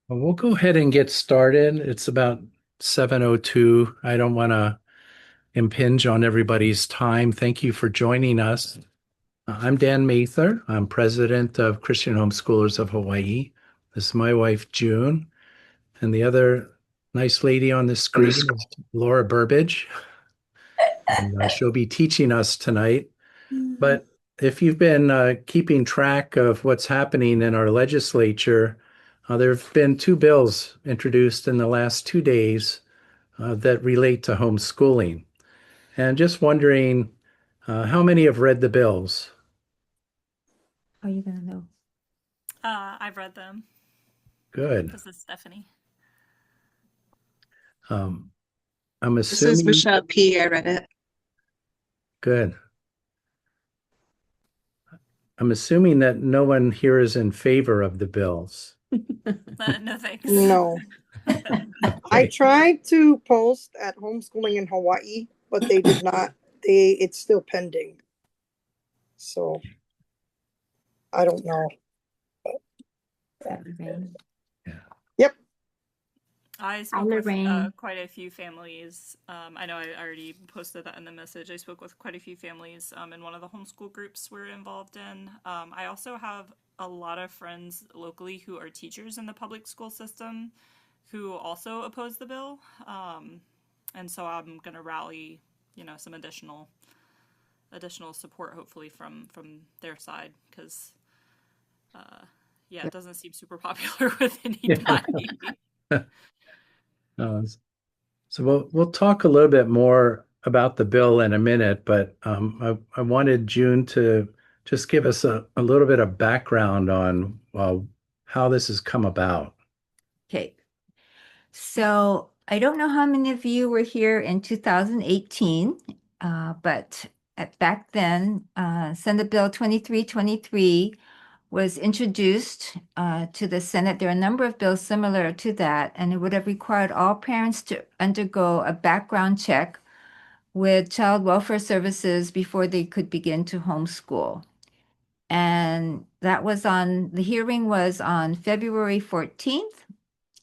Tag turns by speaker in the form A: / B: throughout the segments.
A: Well, we'll go ahead and get started. It's about 7:02. I don't want to impinge on everybody's time. Thank you for joining us. I'm Dan Mather. I'm president of Christian Homeschoolers of Hawaii. This is my wife, June, and the other nice lady on the screen is Laura Burbage, and she'll be teaching us tonight. But if you've been keeping track of what's happening in our legislature, there have been two bills introduced in the last 2 days that relate to homeschooling. And just wondering, how many have read the bills?
B: How are you gonna know?
C: I've read them.
A: Good.
C: This is Stephanie.
A: Um, I'm
D: This is
A: assuming,
D: Michelle P. I read it.
A: good. I'm assuming that no one here is in favor of the bills.
C: No thanks.
E: No. I
A: Okay.
E: tried to post at homeschooling in Hawaii, but they did not. It's still pending. So I don't know.
B: Lorraine.
E: Yep.
C: I spoke with
B: Lorraine.
C: quite a few families. I know I already posted that in the message. I spoke with quite a few families in one of the homeschool groups we're involved in. I also have a lot of friends locally who are teachers in the public school system who also oppose the bill. And so I'm going to rally, some additional support hopefully from their side because it doesn't seem super popular with anybody.
A: Uh, so we'll talk a little bit more about the bill in a minute, but I wanted June to just give us a little bit of background on how this has come about.
B: Okay. So I don't know how many of you were here in 2018, but back then, Senate Bill 2323 was introduced to the Senate. There are a number of bills similar to that, and it would have required all parents to undergo a background check with child welfare services before they could begin to homeschool. And the hearing was on February 14th,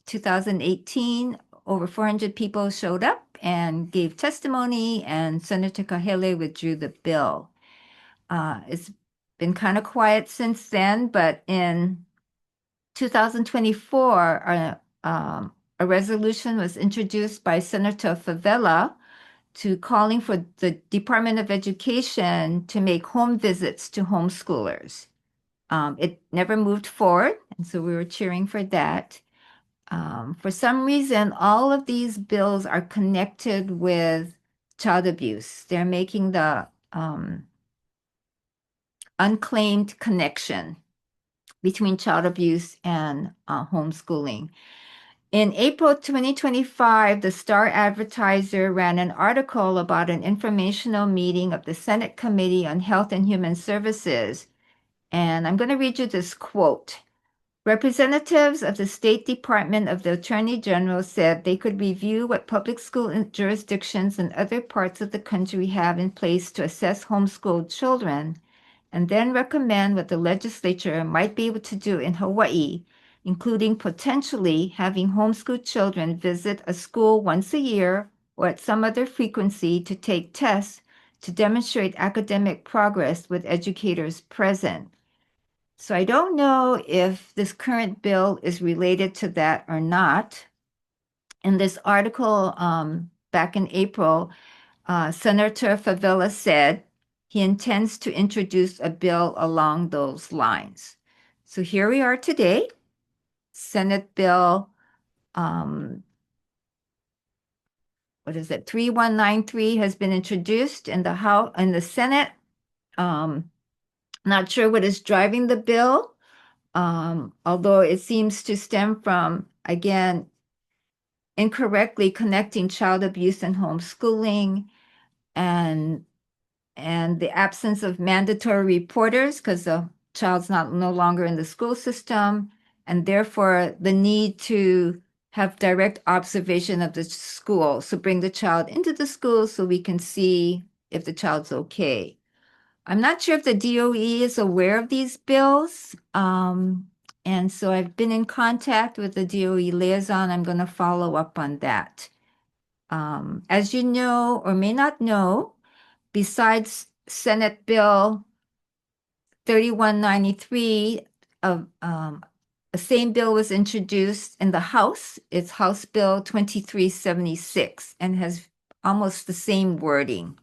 B: 2018. Over 400 people showed up and gave testimony, and Senator Kahele withdrew the bill. It's been kind of quiet since then, but in 2024, a resolution was introduced by Senator Favela to calling for the Department of Education to make home visits to homeschoolers. It never moved forward, and so we were cheering for that. For some reason, all of these bills are connected with child abuse. They're making the unclaimed connection between child abuse and homeschooling. In April 2025, the Star Advertiser ran an article about an informational meeting of the Senate Committee on Health and Human Services. And I'm going to read you this quote. Representatives of the State Department of the Attorney General said they could review what public school jurisdictions in other parts of the country have in place to assess homeschooled children, and then recommend what the legislature might be able to do in Hawaii, including potentially having homeschooled children visit a school once a year or at some other frequency to take tests to demonstrate academic progress with educators present. So I don't know if this current bill is related to that or not. In this article back in April, Senator Favela said he intends to introduce a bill along those lines. So here we are today. Senate Bill, what is it? 3193 has been introduced in the House and the Senate. Not sure what is driving the bill. Although it seems to stem from, again, incorrectly connecting child abuse and homeschooling and the absence of mandatory reporters because the child's no longer in the school system, and therefore the need to have direct observation of the school. So bring the child into the school so we can see if the child's okay. I'm not sure if the DOE is aware of these bills. And so I've been in contact with the DOE liaison. I'm going to follow up on that. As you know or may not know, besides Senate Bill 3193, the same bill was introduced in the House. It's House Bill 2376 and has almost the same wording.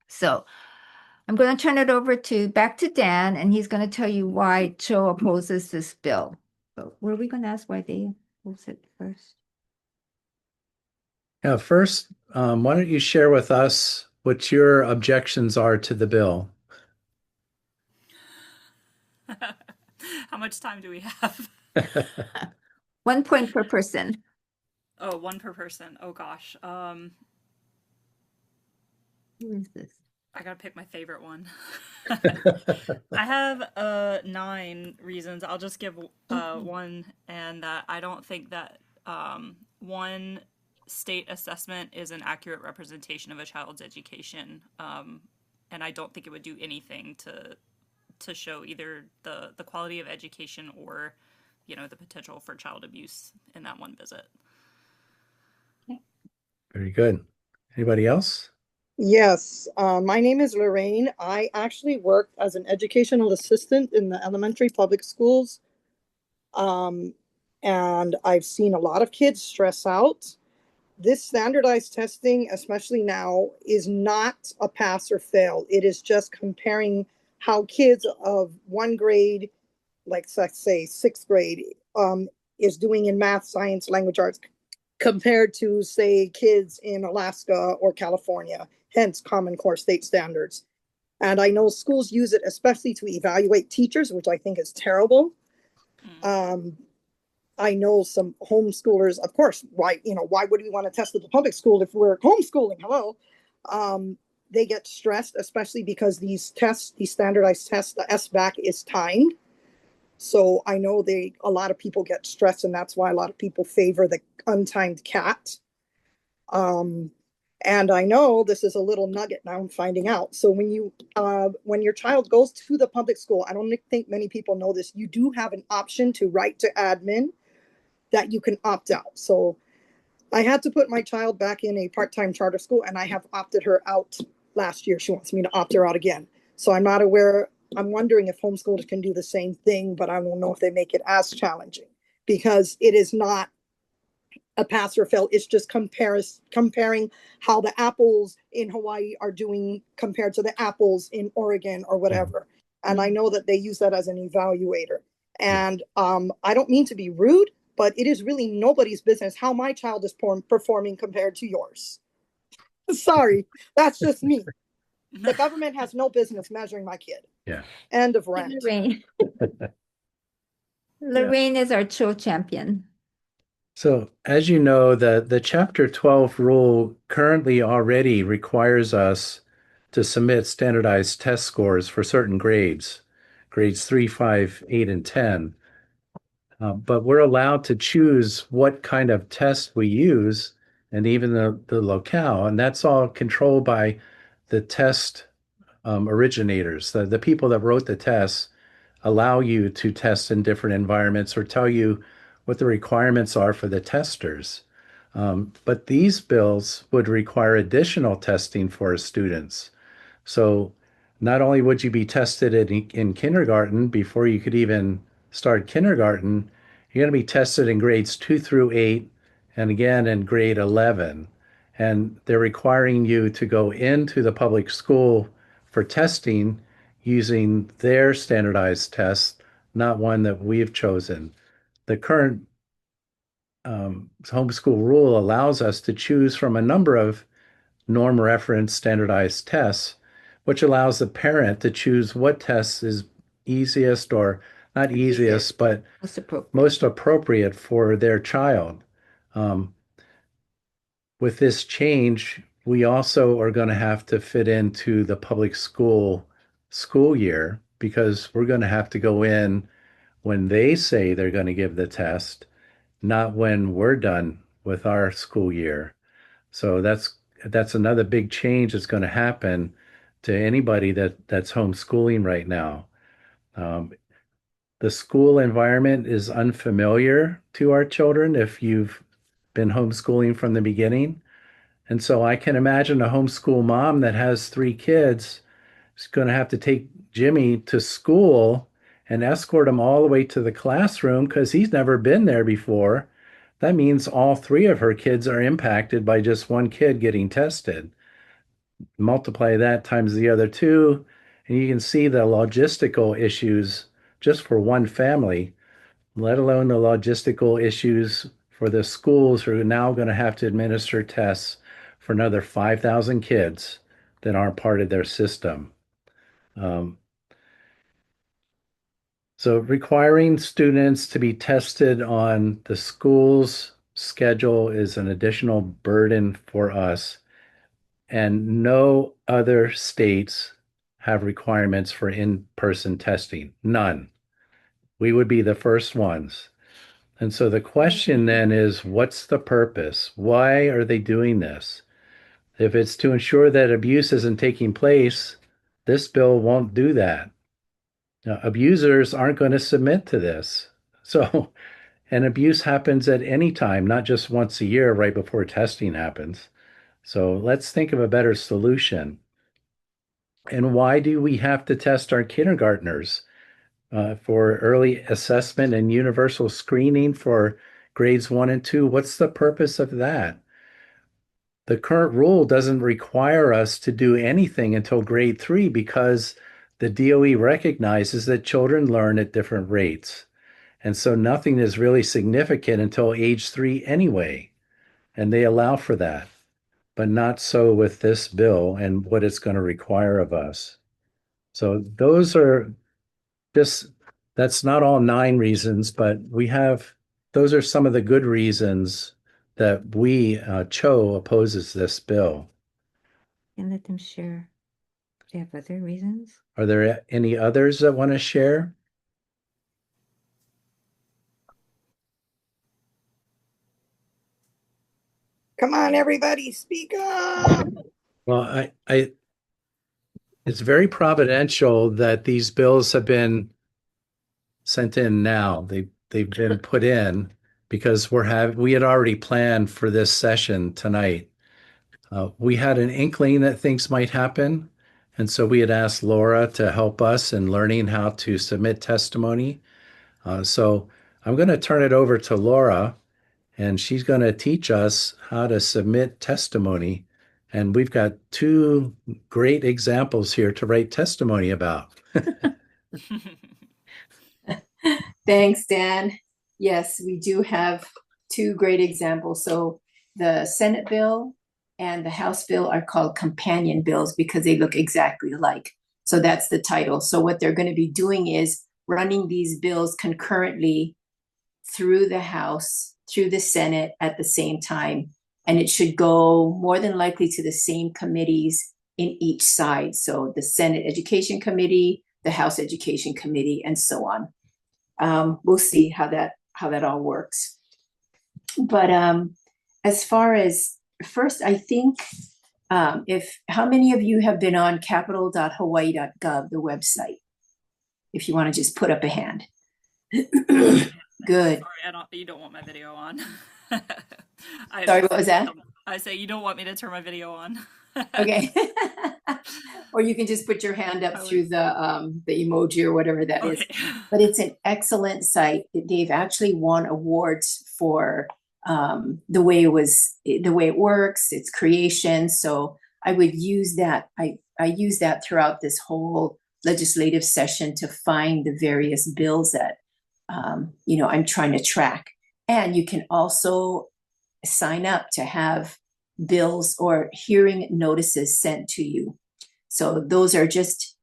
B: So I'm going to turn it over back to Dan, and he's going to tell you why Cho opposes this bill. But were we going to ask why they oppose it first?
A: Yeah, first, why don't you share with us what your objections are to the bill?
C: How much time do we have?
B: 1 point per person.
C: Oh, one per person. Oh gosh.
B: Who is this?
C: I gotta pick my favorite one. I have 9 reasons. I'll just give one, and that I don't think that one state assessment is an accurate representation of a child's education, and I don't think it would do anything to show either the quality of education or the potential for child abuse in that one visit.
A: Very good. Anybody else?
E: Yes, my name is Lorraine. I actually worked as an educational assistant in the elementary public schools. And I've seen a lot of kids stress out. This standardized testing, especially now, is not a pass or fail. It is just comparing how kids of one grade, like let's say sixth grade, is doing in math, science, language arts, compared to, say, kids in Alaska or California, hence Common Core state standards. And I know schools use it especially to evaluate teachers, which I think is terrible. I know some homeschoolers, of course, why would we want to test at the public school if we're homeschooling? Hello. They get stressed, especially because these standardized tests, the SBAC is timed. So I know a lot of people get stressed, and that's why a lot of people favor the untimed CAT. And I know this is a little nugget now I'm finding out. So when your child goes to the public school, I don't think many people know this, you do have an option to write to admin that you can opt out. So I had to put my child back in a part-time charter school, and I have opted her out last year. She wants me to opt her out again. So I'm not aware. I'm wondering if homeschoolers can do the same thing, but I don't know if they make it as challenging, because it is not a pass or fail. It's just comparing how the apples in Hawaii are doing compared to the apples in Oregon or whatever. And I know that they use that as an evaluator. And I don't mean to be rude, but it is really nobody's business how my child is performing compared to yours. Sorry, that's just me. The government has no business measuring my kid.
A: Yeah.
E: End of rant.
B: Lorraine. Lorraine is our Cho champion.
A: So, as you know, the Chapter 12 rule currently already requires us to submit standardized test scores for certain grades, grades 3, 5, 8, and 10. But we're allowed to choose what kind of test we use and even the locale. And that's all controlled by the test originators. The people that wrote the tests allow you to test in different environments or tell you what the requirements are for the testers. But these bills would require additional testing for students. So not only would you be tested in kindergarten before you could even start kindergarten, you're going to be tested in grades 2 through 8 and again in grade 11. And they're requiring you to go into the public school for testing using their standardized test, not one that we've chosen. The current homeschool rule allows us to choose from a number of norm reference standardized tests, which allows the parent to choose what test is easiest or not easiest, but most appropriate for their child. With this change, we also are going to have to fit into the public school year because we're going to have to go in when they say they're going to give the test, not when we're done with our school year. So that's another big change that's going to happen to anybody that's homeschooling right now. the school environment is unfamiliar to our children if you've been homeschooling from the beginning. And so I can imagine a homeschool mom that has 3 kids is going to have to take Jimmy to school and escort him all the way to the classroom because he's never been there before. That means all 3 of her kids are impacted by just one kid getting tested. Multiply that times the other 2, and you can see the logistical issues just for one family, let alone the logistical issues for the schools who are now going to have to administer tests for another 5,000 kids that aren't part of their system. Um, so requiring students to be tested on the school's schedule is an additional burden for us, and no other states have requirements for in-person testing. None. We would be the first ones. And so the question then is, what's the purpose? Why are they doing this? If it's to ensure that abuse isn't taking place, this bill won't do that. Now, abusers aren't going to submit to this. So, and abuse happens at any time, not just once a year right before testing happens. So let's think of a better solution. And why do we have to test our kindergartners for early assessment and universal screening for grades 1 and 2? What's the purpose of that? The current rule doesn't require us to do anything until grade 3 because the DOE recognizes that children learn at different rates. And so nothing is really significant until age 3 anyway. And they allow for that, but not so with this bill and what it's going to require of us. So those are just, that's not all 9 reasons, but those are some of the good reasons that Cho opposes this bill.
B: And let them share. Do you have other reasons?
A: Are there any others that want to share?
E: Come on, everybody, speak up.
A: Well, it's very providential that these bills have been sent in now. They've been put in because we had already planned for this session tonight. We had an inkling that things might happen, and so we had asked Laura to help us in learning how to submit testimony. So I'm going to turn it over to Laura, and she's going to teach us how to submit testimony. And we've got 2 great examples here to write testimony about.
D: Thanks, Dan. Yes, we do have 2 great examples. So the Senate bill and the House bill are called companion bills because they look exactly alike. So that's the title. So what they're going to be doing is running these bills concurrently through the House, through the Senate at the same time. And it should go more than likely to the same committees in each side. So the Senate Education Committee, the House Education Committee, and so on. We'll see how that all works. But as far as first, I think how many of you have been on capital.hawaii.gov, the website? If you want to just put up a hand. Good.
C: Sorry, you don't want my video on.
D: Sorry, what was that?
C: I say you don't want me to turn my video on.
D: Okay. Or you can just put your hand up through the emoji or whatever that is. But it's an excellent site. They've actually won awards for the way it works, its creation. So I would use that. I use that throughout this whole legislative session to find the various bills that I'm trying to track. And you can also sign up to have bills or hearing notices sent to you. So those are just,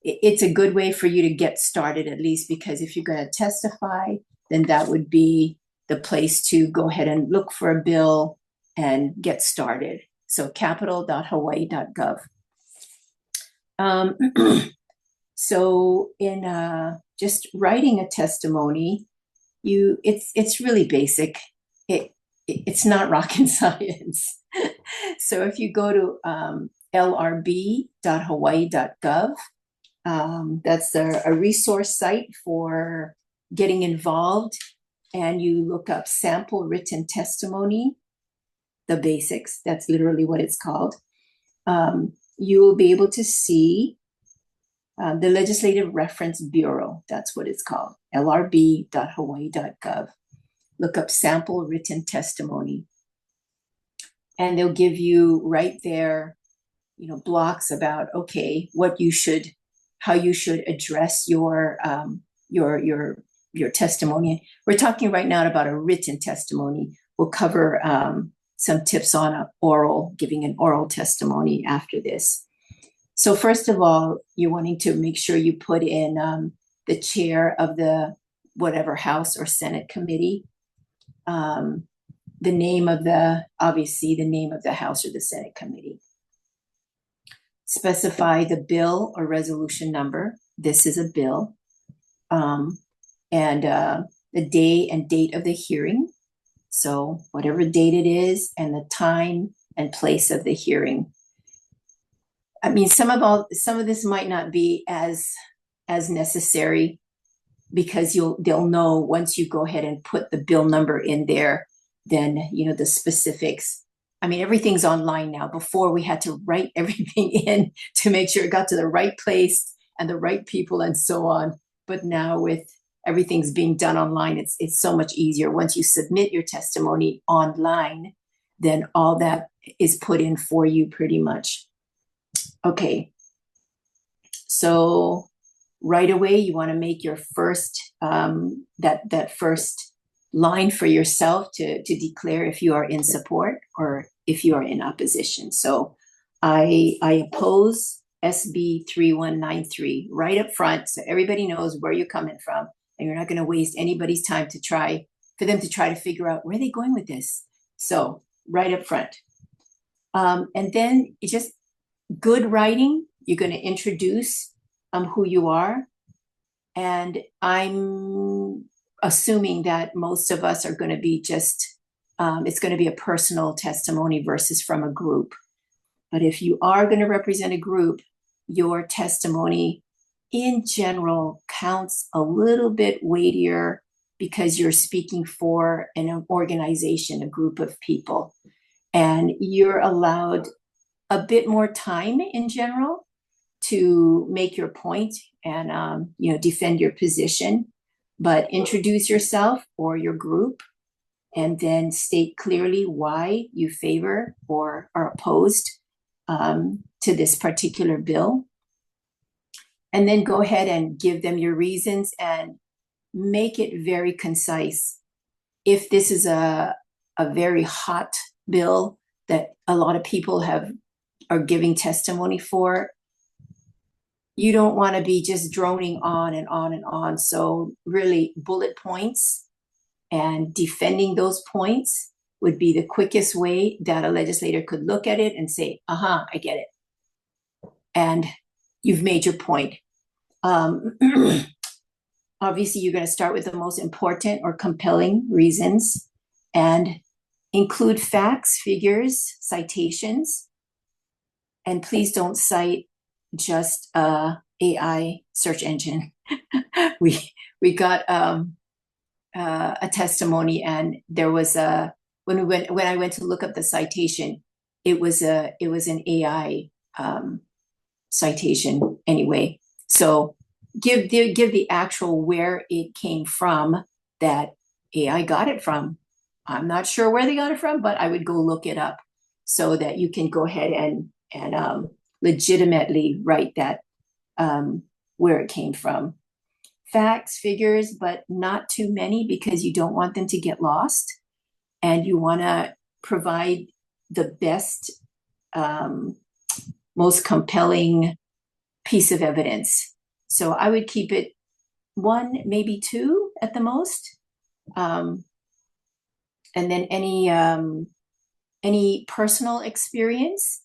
D: it's a good way for you to get started, at least, because if you're going to testify, then that would be the place to go ahead and look for a bill and get started. So capital.hawaii.gov. So in just writing a testimony, it's really basic. It's not rocket science. So if you go to lrb.hawaii.gov, That's a resource site for getting involved, and you look up sample written testimony, the basics. That's literally what it's called. You will be able to see the Legislative Reference Bureau. That's what it's called, lrb.hawaii.gov. Look up sample written testimony, and they'll give you right there, blocks about, okay, how you should address your testimony. We're talking right now about a written testimony. We'll cover some tips on giving an oral testimony after this. So first of all, you're wanting to make sure you put in the chair of the whatever House or Senate committee, obviously the name of the House or the Senate committee. Specify the bill or resolution number. This is a bill. And the day and date of the hearing. So whatever date it is, and the time and place of the hearing. I mean, some of this might not be as necessary, because they'll know once you go ahead and put the bill number in there, then the specifics. I mean, everything's online now. Before, we had to write everything in to make sure it got to the right place and the right people and so on. But now with everything's being done online, it's so much easier. Once you submit your testimony online, then all that is put in for you pretty much. Okay. So right away, you want to make your first, that first line for yourself to declare if you are in support or if you are in opposition. So I oppose SB 3193 right up front, so everybody knows where you're coming from, and you're not going to waste anybody's time for them to try to figure out where they're going with this. So right up front. And then it's just good writing. You're going to introduce who you are. And I'm assuming that most of us are going to be it's going to be a personal testimony versus from a group. But if you are going to represent a group, your testimony in general counts a little bit weightier, because you're speaking for an organization, a group of people, and you're allowed a bit more time in general to make your point and defend your position. But introduce yourself or your group, and then state clearly why you favor or are opposed to this particular bill. And then go ahead and give them your reasons and make it very concise. If this is a very hot bill that a lot of people are giving testimony for, you don't want to be just droning on and on and on. So really, bullet points and defending those points would be the quickest way that a legislator could look at it and say, I get it. And you've made your point. Obviously, you're going to start with the most important or compelling reasons and include facts, figures, citations. And please don't cite just AI search engine. We got a testimony, and there was when I went to look up the citation, it was an AI citation anyway. So give the actual where it came from that AI got it from. I'm not sure where they got it from, but I would go look it up so that you can go ahead and legitimately write that where it came from. Facts, figures, but not too many, because you don't want them to get lost, and you want to provide the best, most compelling piece of evidence. So I would keep it 1, maybe 2 at the most. And then any personal experience,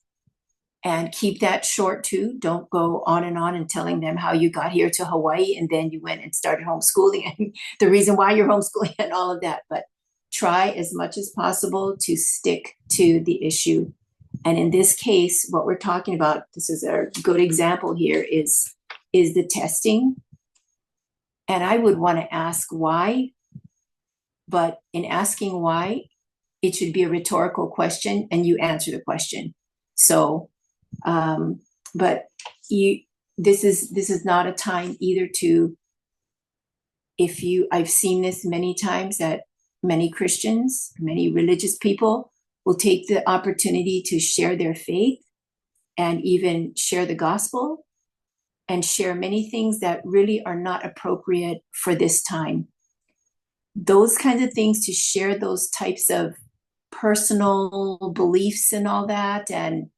D: and keep that short too. Don't go on and telling them how you got here to Hawaii and then you went and started homeschooling and the reason why you're homeschooling and all of that. But try as much as possible to stick to the issue. And in this case, what we're talking about, this is a good example here, is is the testing. And I would want to ask why, but in asking why, it should be a rhetorical question and you answer the question. So, but this is not a time either to, I've seen this many times that many Christians, many religious people will take the opportunity to share their faith and even share the gospel and share many things that really are not appropriate for this time. Those kinds of things, to share those types of personal beliefs and all that, and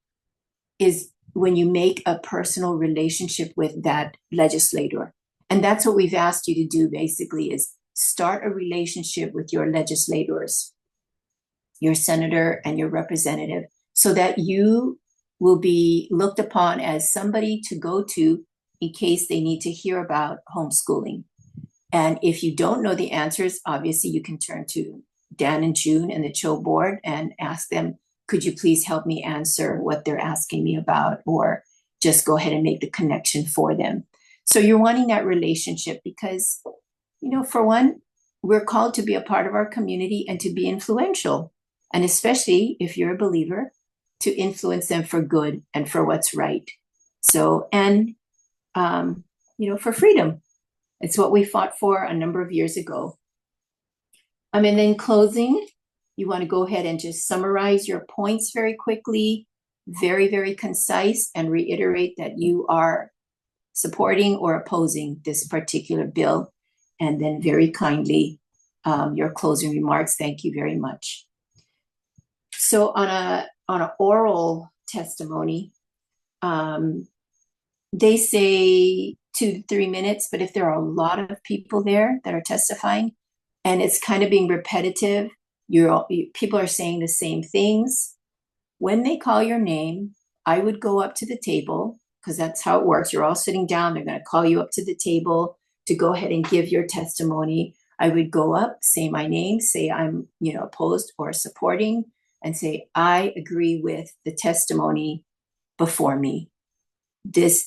D: is when you make a personal relationship with that legislator. And that's what we've asked you to do, basically, is start a relationship with your legislators, your senator and your representative, so that you will be looked upon as somebody to go to in case they need to hear about homeschooling. And if you don't know the answers, obviously you can turn to Dan and June and the Cho board and ask them, could you please help me answer what they're asking me about, or just go ahead and make the connection for them. So you're wanting that relationship because, for one, we're called to be a part of our community and to be influential. And especially if you're a believer, to influence them for good and for what's right. So, and, for freedom. It's what we fought for a number of years ago. And then in closing, you want to go ahead and just summarize your points very quickly, very, very concise, and reiterate that you are supporting or opposing this particular bill. And then very kindly, your closing remarks. Thank you very much. So on an oral testimony, they say 2 to 3 minutes, but if there are a lot of people there that are testifying and it's kind of being repetitive, people are saying the same things. When they call your name, I would go up to the table, because that's how it works. You're all sitting down. They're going to call you up to the table to go ahead and give your testimony. I would go up, say my name, say I'm, opposed or supporting, and say, I agree with the testimony before me. This.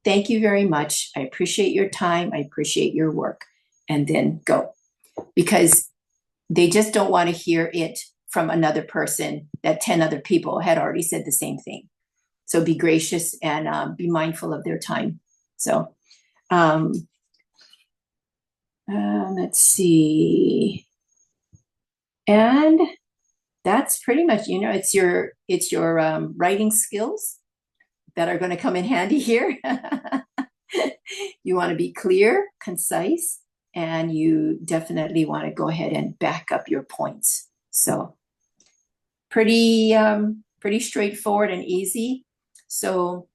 D: Thank you very much. I appreciate your time. I appreciate your work. And then go. Because they just don't want to hear it from another person that 10 other people had already said the same thing. So be gracious and be mindful of their time. So let's see. And that's pretty much, it's your writing skills that are going to come in handy here. You want to be clear, concise, and you definitely want to go ahead and back up your points. So pretty straightforward and easy. So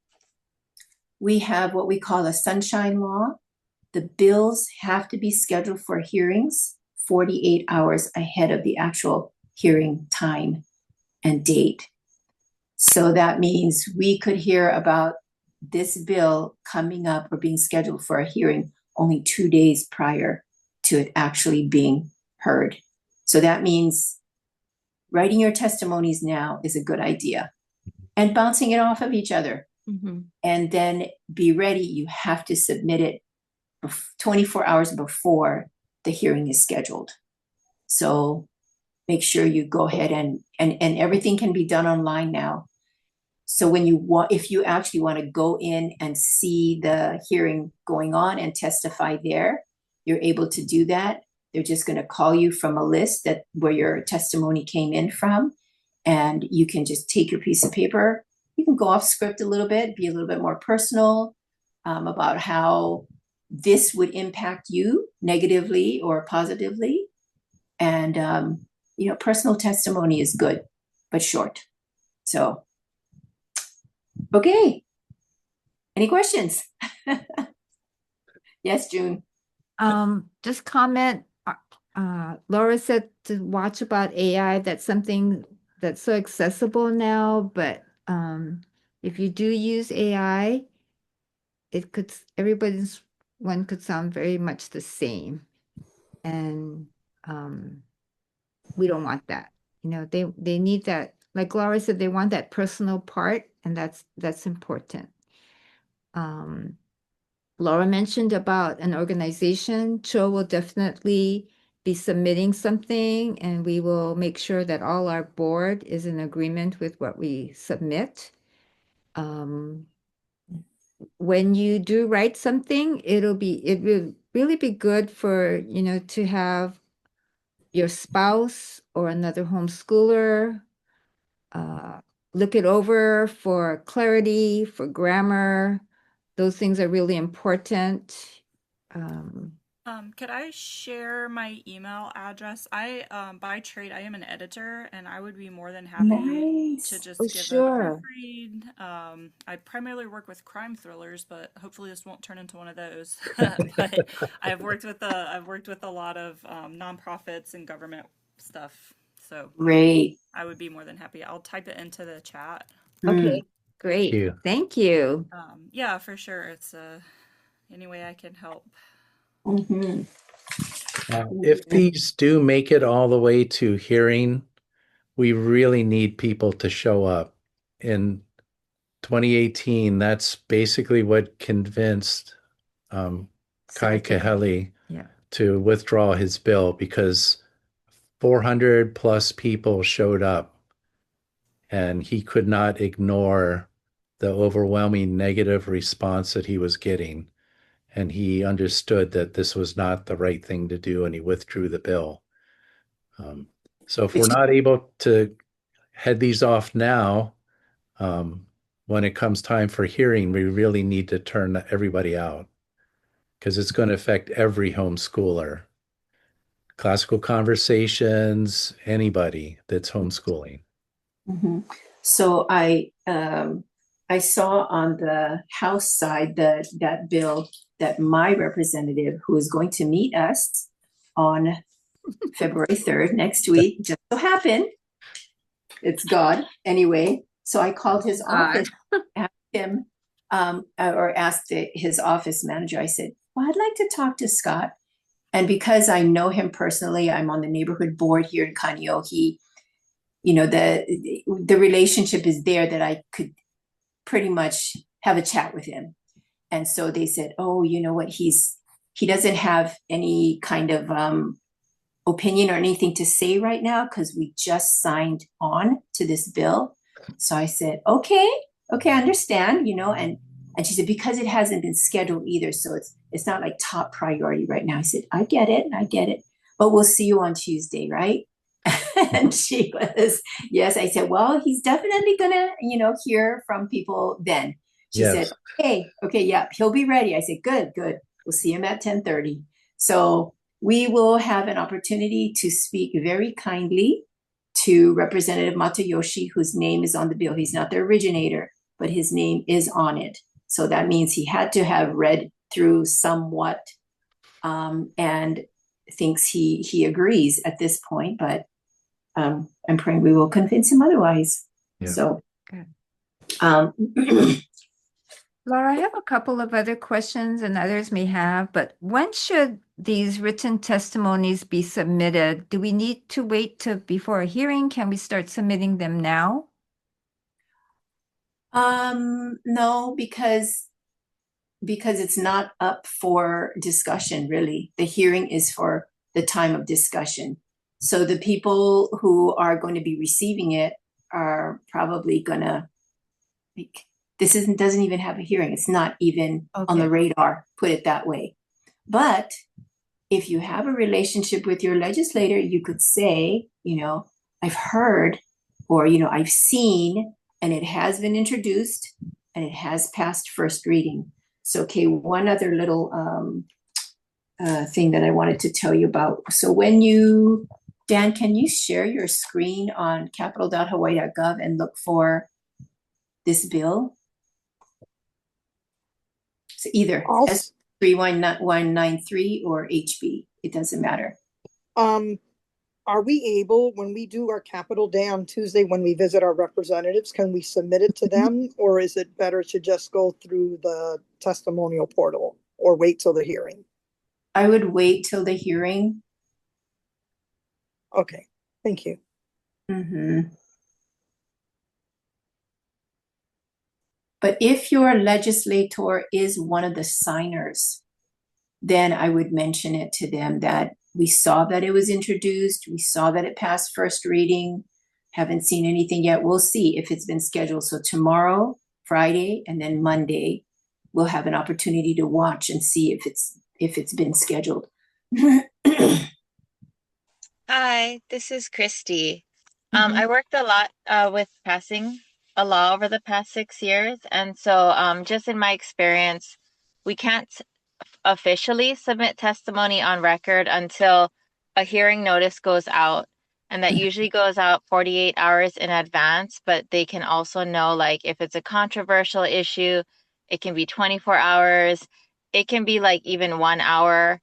D: we have what we call a sunshine law. The bills have to be scheduled for hearings 48 hours ahead of the actual hearing time and date. So that means we could hear about this bill coming up or being scheduled for a hearing only 2 days prior to it actually being heard. So that means writing your testimonies now is a good idea, and bouncing it off of each other. Mm-hmm. And then be ready. You have to submit it 24 hours before the hearing is scheduled. So make sure you go ahead and everything can be done online now. So if you actually want to go in and see the hearing going on and testify there, you're able to do that. They're just going to call you from a list where your testimony came in from, and you can just take your piece of paper. You can go off script a little bit, be a little bit more personal about how this would impact you negatively or positively. And, personal testimony is good, but short. So, okay. Any questions? Yes, June.
B: Just comment. Laura said to watch about AI. That's something that's so accessible now, but if you do use AI, one could sound very much the same. And we don't want that. They need that, like Laura said, they want that personal part, and that's important. Laura mentioned about an organization. Cho will definitely be submitting something, and we will make sure that all our board is in agreement with what we submit. When you do write something, it will really be good for, to have your spouse or another homeschooler look it over for clarity, for grammar. Those things are really important.
C: Could I share my email address? By trade, I am an editor, and I would be more than happy to
D: Nice.
C: just
B: Oh,
C: give a
B: sure.
C: proofread. I primarily work with crime thrillers, but hopefully this won't turn into one of those. But I've worked with a lot of nonprofits and government stuff, so
D: Great.
C: I would be more than happy. I'll type it into the chat.
B: Okay,
A: Thank
B: great.
A: you.
B: Thank you.
C: Yeah, for sure. It's any way I can help.
D: Mm-hmm.
A: If these do make it all the way to hearing, we really need people to show up. In 2018, that's basically what convinced Kai Kahele
B: Yeah.
A: to withdraw his bill, because 400 plus people showed up and he could not ignore the overwhelming negative response that he was getting. And he understood that this was not the right thing to do, and he withdrew the bill. So if we're not able to head these off now, when it comes time for hearing, we really need to turn everybody out, because it's going to affect every homeschooler. Classical Conversations, anybody that's homeschooling.
D: Mm-hmm. So I saw on the House side that bill that my representative, who is going to meet us on February 3rd next week, just so happened, it's God anyway. So I called his office, asked him, or asked his office manager. I said, "Well, I'd like to talk to Scott." And because I know him personally, I'm on the neighborhood board here in Kaneohe. The relationship is there that I could pretty much have a chat with him. And so they said, "Oh, you know what? He doesn't have any kind of opinion or anything to say right now because we just signed on to this bill." So I said, "Okay, I understand." And she said, "Because it hasn't been scheduled either, so it's not like top priority right now." I said, I get it, but we'll see you on Tuesday, right?" And she was, yes. I said, "Well, he's definitely gonna, hear from people then." She
A: Yes.
D: said, okay, yeah, he'll be ready. I said, good. We'll see him at 10:30. So we will have an opportunity to speak very kindly to Representative Matayoshi, whose name is on the bill. He's not the originator, but his name is on it. So that means he had to have read through somewhat, and thinks he agrees at this point, but I'm praying we will convince him otherwise.
A: Yeah.
D: So,
B: Good.
D: um,
B: Laura, I have a couple of other questions, and others may have, but when should these written testimonies be submitted? Do we need to wait before a hearing? Can we start submitting them now?
D: no, because it's not up for discussion, really. The hearing is for the time of discussion. So the people who are going to be receiving it are probably gonna, like, doesn't even have a hearing. It's not even on the radar, put it that way. But if you have a relationship with your legislator, you could say, I've heard, or, I've seen, and it has been introduced and it has passed first reading. So, okay, one other little thing that I wanted to tell you about. So Dan, can you share your screen on capital.hawaii.gov and look for this bill? So either S31193 or HB, it doesn't matter.
E: Are we able, when we do our Capitol Day on Tuesday, when we visit our representatives, can we submit it to them? Or is it better to just go through the testimonial portal or wait till the hearing?
D: I would wait till the hearing.
E: Okay, thank you.
D: Mm-hmm. But if your legislator is one of the signers, then I would mention it to them that we saw that it was introduced, we saw that it passed first reading, haven't seen anything yet. We'll see if it's been scheduled. So tomorrow, Friday, and then Monday, we'll have an opportunity to watch and see if it's been scheduled.
F: Hi, this is Christy. I worked a lot with passing a law over the past 6 years, and so just in my experience, we can't officially submit testimony on record until a hearing notice goes out, and that usually goes out 48 hours in advance, but they can also know, like, if it's a controversial issue, it can be 24 hours, it can be like even 1 hour.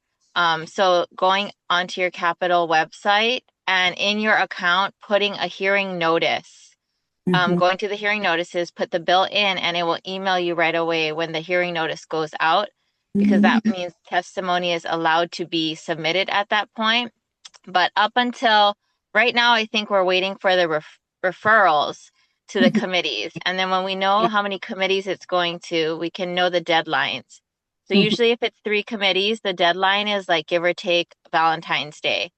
F: So going onto your Capitol website and in your account, putting a hearing notice, going to the hearing notices, put the bill in, and it will email you right away when the hearing notice goes out, because that means testimony is allowed to be submitted at that point. But up until right now, I think we're waiting for the referrals to the committees. And then when we know how many committees it's going to, we can know the deadlines. So usually if it's 3 committees, the deadline is like give or take Valentine's Day,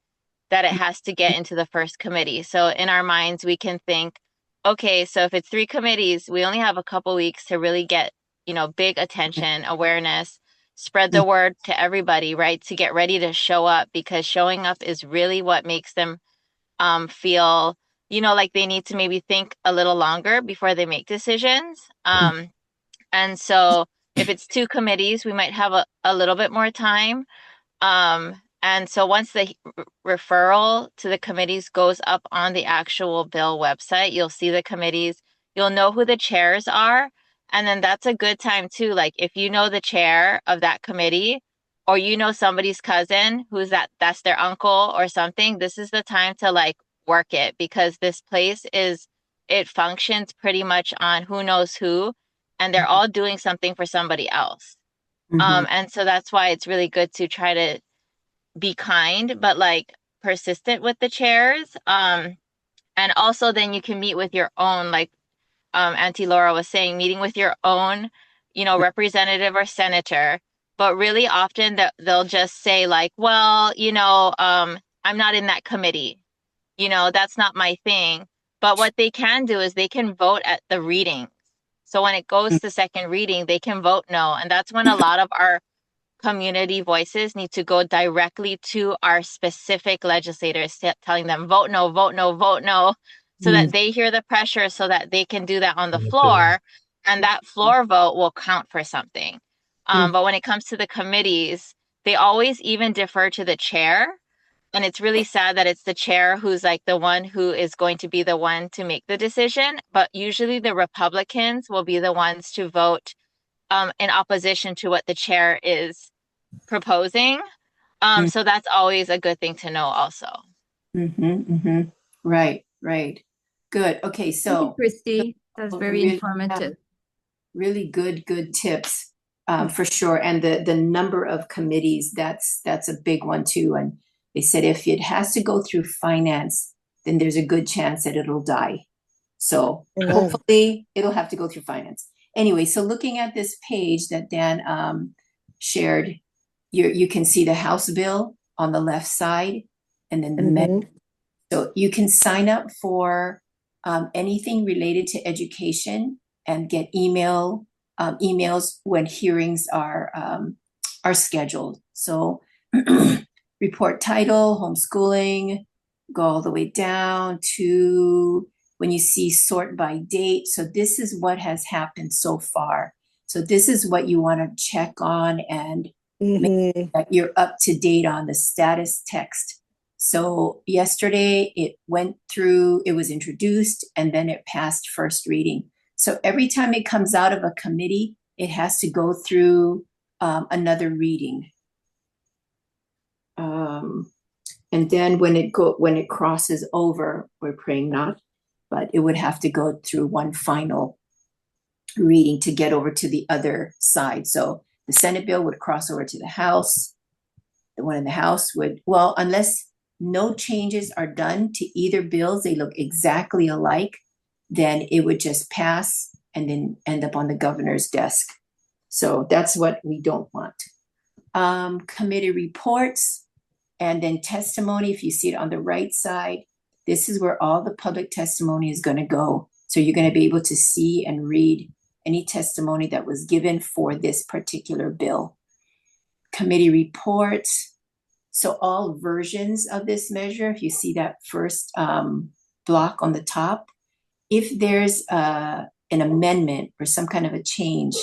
F: that it has to get into the first committee. So in our minds, we can think, okay, so if it's 3 committees, we only have a couple weeks to really get, big attention, awareness, spread the word to everybody, right? To get ready to show up, because showing up is really what makes them feel, like they need to maybe think a little longer before they make decisions. And so if it's 2 committees, we might have a little bit more time. And so once the referral to the committees goes up on the actual bill website, you'll see the committees, you'll know who the chairs are. And then that's a good time too. Like if you know the chair of that committee, or somebody's cousin that's their uncle or something, this is the time to like work it, because this place it functions pretty much on who knows who, and they're all doing something for somebody else. And so that's why it's really good to try to be kind, but like persistent with the chairs. And also then you can meet with your own, like Auntie Laura was saying, meeting with your own, representative or senator. But really often they'll just say like, well, I'm not in that committee. That's not my thing. But what they can do is they can vote at the reading. So when it goes to second reading, they can vote no. And that's when a lot of our community voices need to go directly to our specific legislators, telling them vote no, vote no, vote no, so that they hear the pressure, so that they can do that on the floor, and that floor vote will count for something. But when it comes to the committees, they always even defer to the chair. And it's really sad that it's the chair who's like the one who is going to be the one to make the decision. But usually the Republicans will be the ones to vote in opposition to what the chair is proposing. So that's always a good thing to know also.
D: Right. Good. Okay, so
B: Thank you, Christy. That's very informative.
D: Really good tips for sure. And the number of committees, that's a big one too. And they said if it has to go through finance, then there's a good chance that it'll die. So hopefully it'll have to go through finance. Anyway, so looking at this page that Dan shared, you can see the House bill on the left side, and then the so you can sign up for anything related to education and get emails when hearings are scheduled. So report title, homeschooling, go all the way down to when you see sort by date. So this is what has happened so far. So this is what you want to check on and make sure that you're up to date on the status text. So yesterday it went through, it was introduced, and then it passed first reading. So every time it comes out of a committee, it has to go through another reading. And then when it crosses over, we're praying not, but it would have to go through one final reading to get over to the other side. So the Senate bill would cross over to the House. The one in the House would, well, unless no changes are done to either bills, they look exactly alike, then it would just pass and then end up on the governor's desk. So that's what we don't want. Committee reports and then testimony. If you see it on the right side, this is where all the public testimony is going to go. So you're going to be able to see and read any testimony that was given for this particular bill. Committee reports. So all versions of this measure, if you see that first block on the top, if there's an amendment or some kind of a change,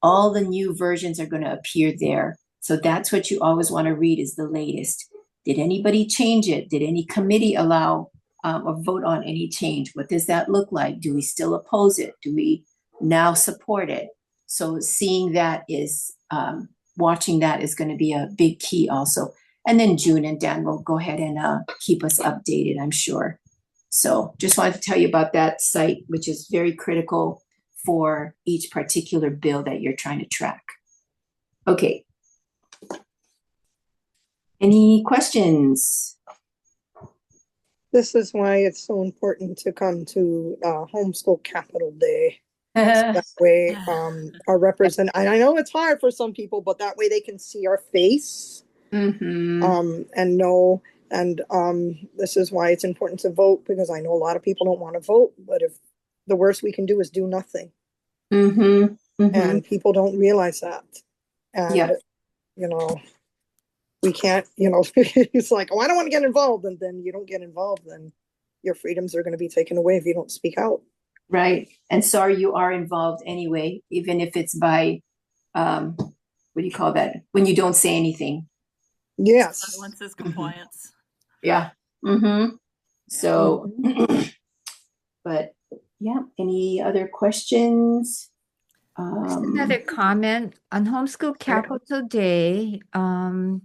D: all the new versions are going to appear there. So that's what you always want to read, is the latest. Did anybody change it? Did any committee allow or vote on any change? What does that look like? Do we still oppose it? Do we now support it? So seeing that is, watching that is going to be a big key also. And then June and Dan will go ahead and keep us updated, I'm sure. So just wanted to tell you about that site, which is very critical for each particular bill that you're trying to track. Okay. Any questions?
E: This is why it's so important to come to Homeschool Capital Day. That way our and I know it's hard for some people, but that way they can see our face and know. And this is why it's important to vote, because I know a lot of people don't want to vote, but if the worst we can do is do nothing. And people don't realize that. And, you know, we can't, you know, it's like, oh, I don't want to get involved. And then you don't get involved, then your freedoms are going to be taken away if you don't speak out.
D: Right. And sorry, you are involved anyway, even if it's by, what do you call that? When you don't say anything.
E: Yes.
C: Silence is compliance.
D: Yeah. So, but yeah, any other questions?
B: Another comment on Homeschool Capital Day. I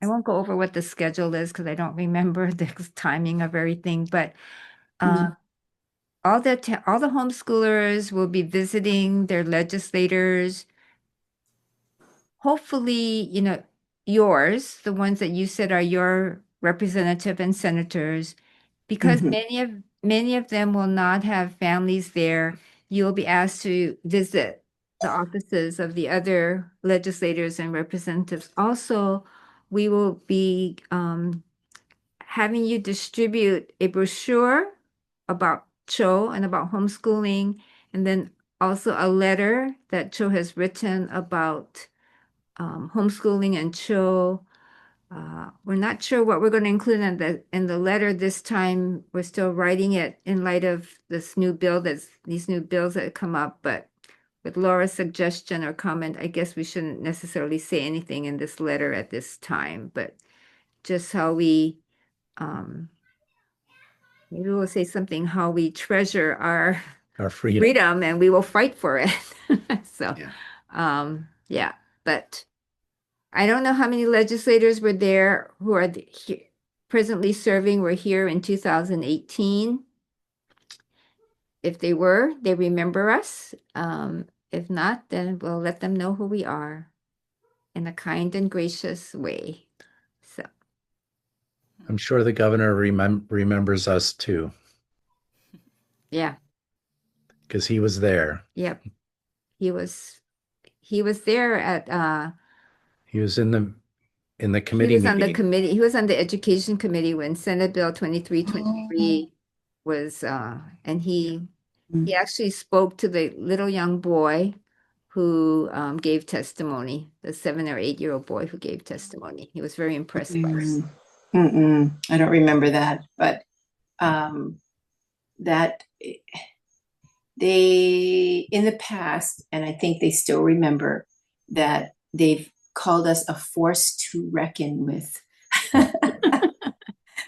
B: won't go over what the schedule is because I don't remember the timing of everything, but all the homeschoolers will be visiting their legislators. Hopefully, you know, yours, the ones that you said are your representative and senators, because many of them will not have families there. You'll be asked to visit the offices of the other legislators and representatives. Also, we will be having you distribute a brochure about Cho and about homeschooling, and then also a letter that Cho has written about homeschooling and Cho. We're not sure what we're going to include in the letter this time. We're still writing it in light of these new bills that come up, but with Laura's suggestion or comment, I guess we shouldn't necessarily say anything in this letter at this time, but just how we, maybe we'll say something, how we treasure our freedom and we will fight for it. So, yeah, but I don't know how many legislators were there who are presently serving, were here in 2018. If they were, they remember us. If not, then we'll let them know who we are in a kind and gracious way. So
A: I'm sure the governor remembers us too.
B: Yeah.
A: Because he was there.
B: Yep. He was there at
A: he was in the committee.
B: He was on the committee. He was on the education committee when Senate Bill 2323 was and he actually spoke to the little young boy who gave testimony, the 7 or 8-year-old boy who gave testimony. He was very impressed by us.
D: I don't remember that, but that they, in the past, and I think they still remember, that they've called us a force to reckon with.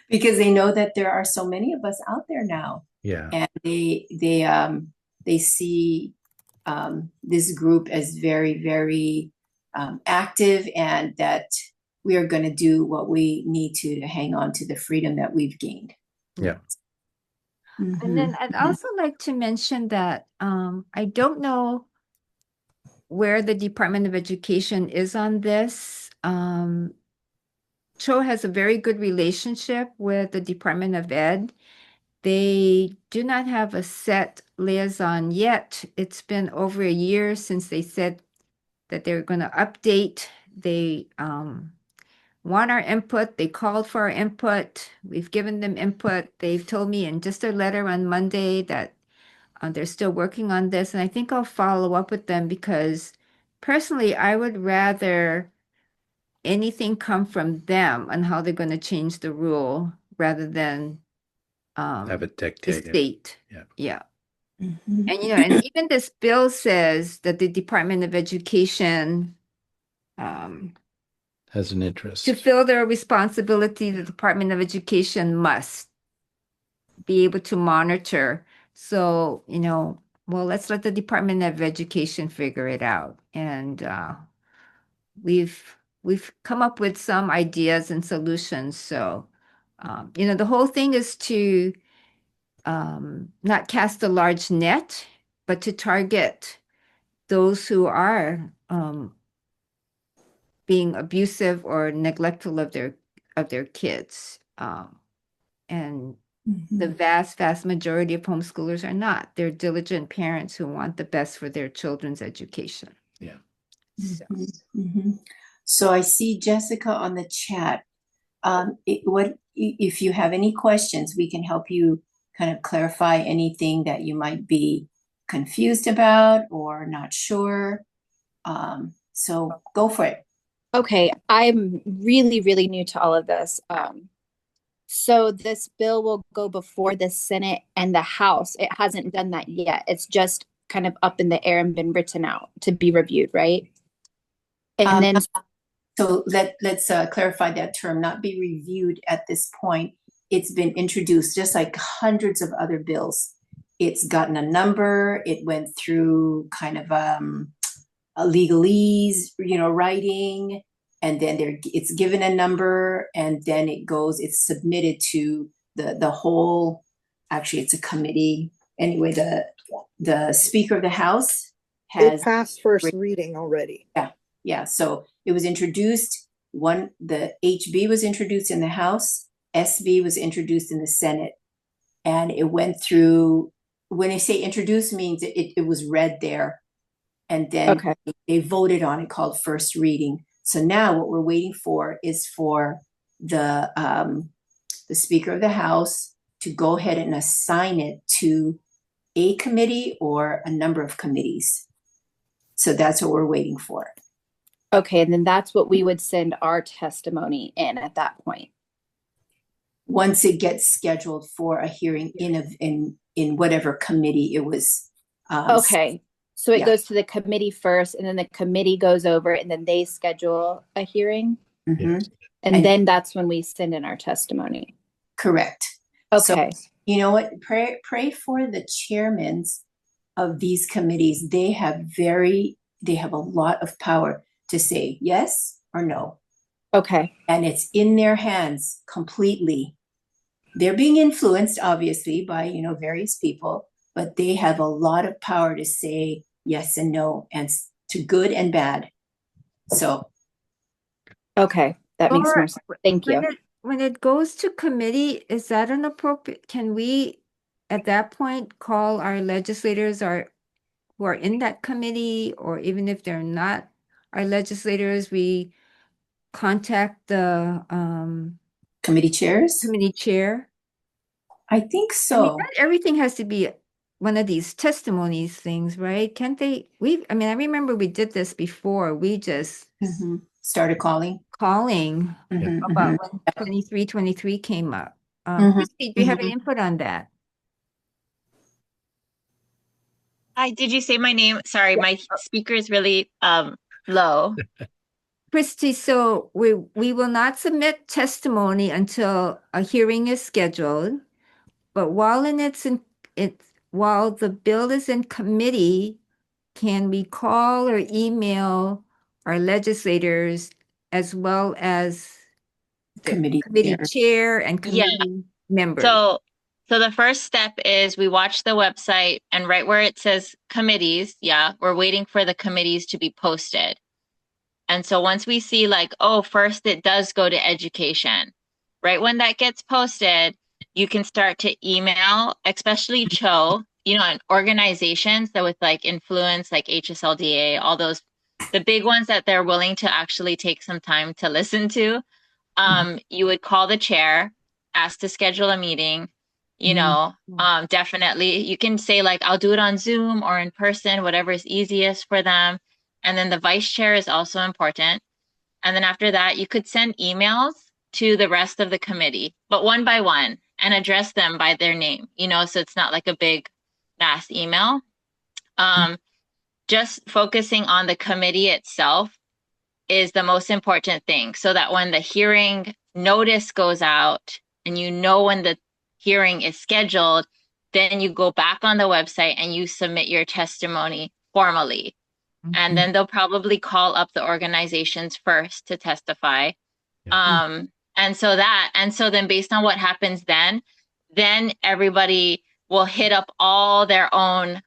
D: Because they know that there are so many of us out there now.
A: Yeah.
D: And they see this group as very, very active, and that we are going to do what we need to hang on to the freedom that we've gained.
A: Yeah.
B: And then I'd also like to mention that I don't know where the Department of Education is on this. Cho has a very good relationship with the Department of Ed, They do not have a set liaison yet. It's been over a year since they said that they're going to update. They want our input. They called for our input. We've given them input. They've told me in just a letter on Monday that they're still working on this. And I think I'll follow up with them because personally, I would rather anything come from them on how they're going to change the rule rather than
A: Have it
B: the
A: dictated.
B: state.
A: Yeah.
B: Yeah.
D: Mhm.
B: And and even this bill says that the Department of Education
A: Has an interest.
B: to fill their responsibility, the Department of Education must be able to monitor. So, well, let's let the Department of Education figure it out. And we've come up with some ideas and solutions. So, the whole thing is to not cast a large net, but to target those who are being abusive or neglectful of their kids. And the vast majority of homeschoolers are not. They're diligent parents who want the best for their children's education.
A: Yeah.
B: So.
D: So I see Jessica on the chat. If you have any questions, we can help you kind of clarify anything that you might be confused about or not sure. So go for it.
G: Okay, I'm really, really new to all of this. So this bill will go before the Senate and the House. It hasn't done that yet. It's just kind of up in the air and been written out to be reviewed, right? And then
D: So let's clarify that term, not be reviewed at this point. It's been introduced just like hundreds of other bills. It's gotten a number. It went through kind of a legalese, writing, and then it's given a number, and then it's submitted to the whole, actually it's a committee. Anyway, the Speaker of the House
E: It passed first reading already.
D: Yeah, so it was introduced, the HB was introduced in the House, SB was introduced in the Senate, and it went through, when I say introduced means it was read there, and then they voted on it, called first reading. So now what we're waiting for is for the Speaker of the House to go ahead and assign it to a committee or a number of committees. So that's what we're waiting for.
G: Okay, and then that's what we would send our testimony in at that point.
D: Once it gets scheduled for a hearing in whatever committee it was.
G: Okay, so it goes to the committee first, and then the committee goes over, and then they schedule a hearing,
D: Mhm.
G: and then that's when we send in our testimony.
D: Correct.
G: Okay.
D: So, you know what? Pray for the chairmen of these committees. They have a lot of power to say yes or no.
G: Okay.
D: And it's in their hands completely. They're being influenced, obviously, by, various people, but they have a lot of power to say yes and no, and to good and bad. So.
G: Okay, that makes more sense. Thank you.
B: When it goes to committee, is that an appropriate, can we at that point call our legislators who are in that committee, or even if they're not our legislators, we contact the
D: committee chairs?
B: Committee chair?
D: I think
B: I
D: so.
B: mean, not everything has to be one of these testimonies things, right? Can't they? I remember we did this before. We just
D: started calling
B: about when 2323 came up. Christy, do you have any input on that?
F: Hi, did you say my name? Sorry, my speaker is really low.
B: Christy, so we will not submit testimony until a hearing is scheduled, but while the bill is in committee, can we call or email our legislators as well as the committee chair and committee members?
F: So the first step is we watch the website, and right where it says committees, we're waiting for the committees to be posted. And so once we see first it does go to education, right when that gets posted, you can start to email, especially CHO, and organizations that with like influence, like HSLDA, all those, the big ones that they're willing to actually take some time to listen to. You would call the chair, ask to schedule a meeting, definitely. You can say like, I'll do it on Zoom or in person, whatever is easiest for them. And then the vice chair is also important. And then after that, you could send emails to the rest of the committee, but one by one, and address them by their name, so it's not like a big mass email. Just focusing on the committee itself is the most important thing, so that when the hearing notice goes out and when the hearing is scheduled, then you go back on the website and you submit your testimony formally. And then they'll probably call up the organizations first to testify. And so then based on what happens then everybody will hit up all their own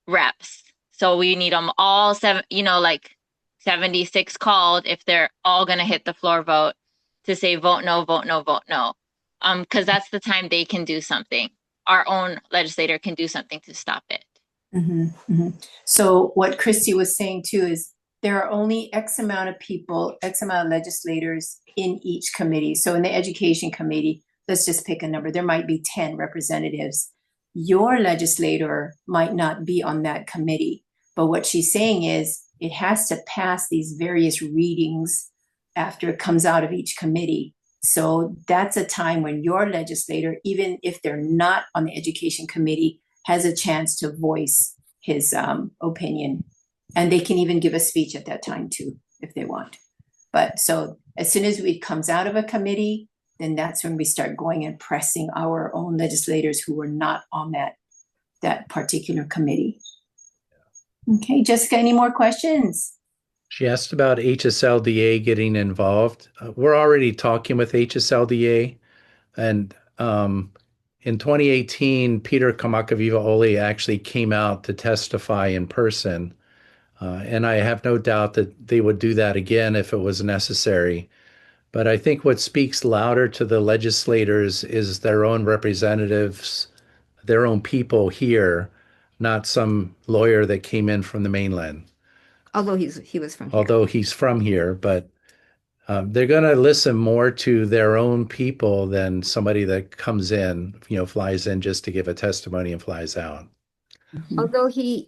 F: reps. So we need them all 76 called if they're all going to hit the floor vote to say vote no, vote no, vote no. Because that's the time they can do something. Our own legislator can do something to stop it.
D: So what Christy was saying too is there are only X amount of people, X amount of legislators in each committee. So in the education committee, let's just pick a number. There might be 10 representatives. Your legislator might not be on that committee, but what she's saying is it has to pass these various readings after it comes out of each committee. So that's a time when your legislator, even if they're not on the education committee, has a chance to voice his opinion. And they can even give a speech at that time too, if they want. But so as soon as it comes out of a committee, then that's when we start going and pressing our own legislators who were not on that particular committee. Okay, Jessica, any more questions?
A: She asked about HSLDA getting involved. We're already talking with HSLDA, and in 2018, Peter Kamakaviva-Ole actually came out to testify in person, and I have no doubt that they would do that again if it was necessary. But I think what speaks louder to the legislators is their own representatives, their own people here, not some lawyer that came in from the mainland.
B: Although he was from here.
A: Although he's from here, but they're going to listen more to their own people than somebody that comes in, flies in just to give a testimony and flies out.
B: Although he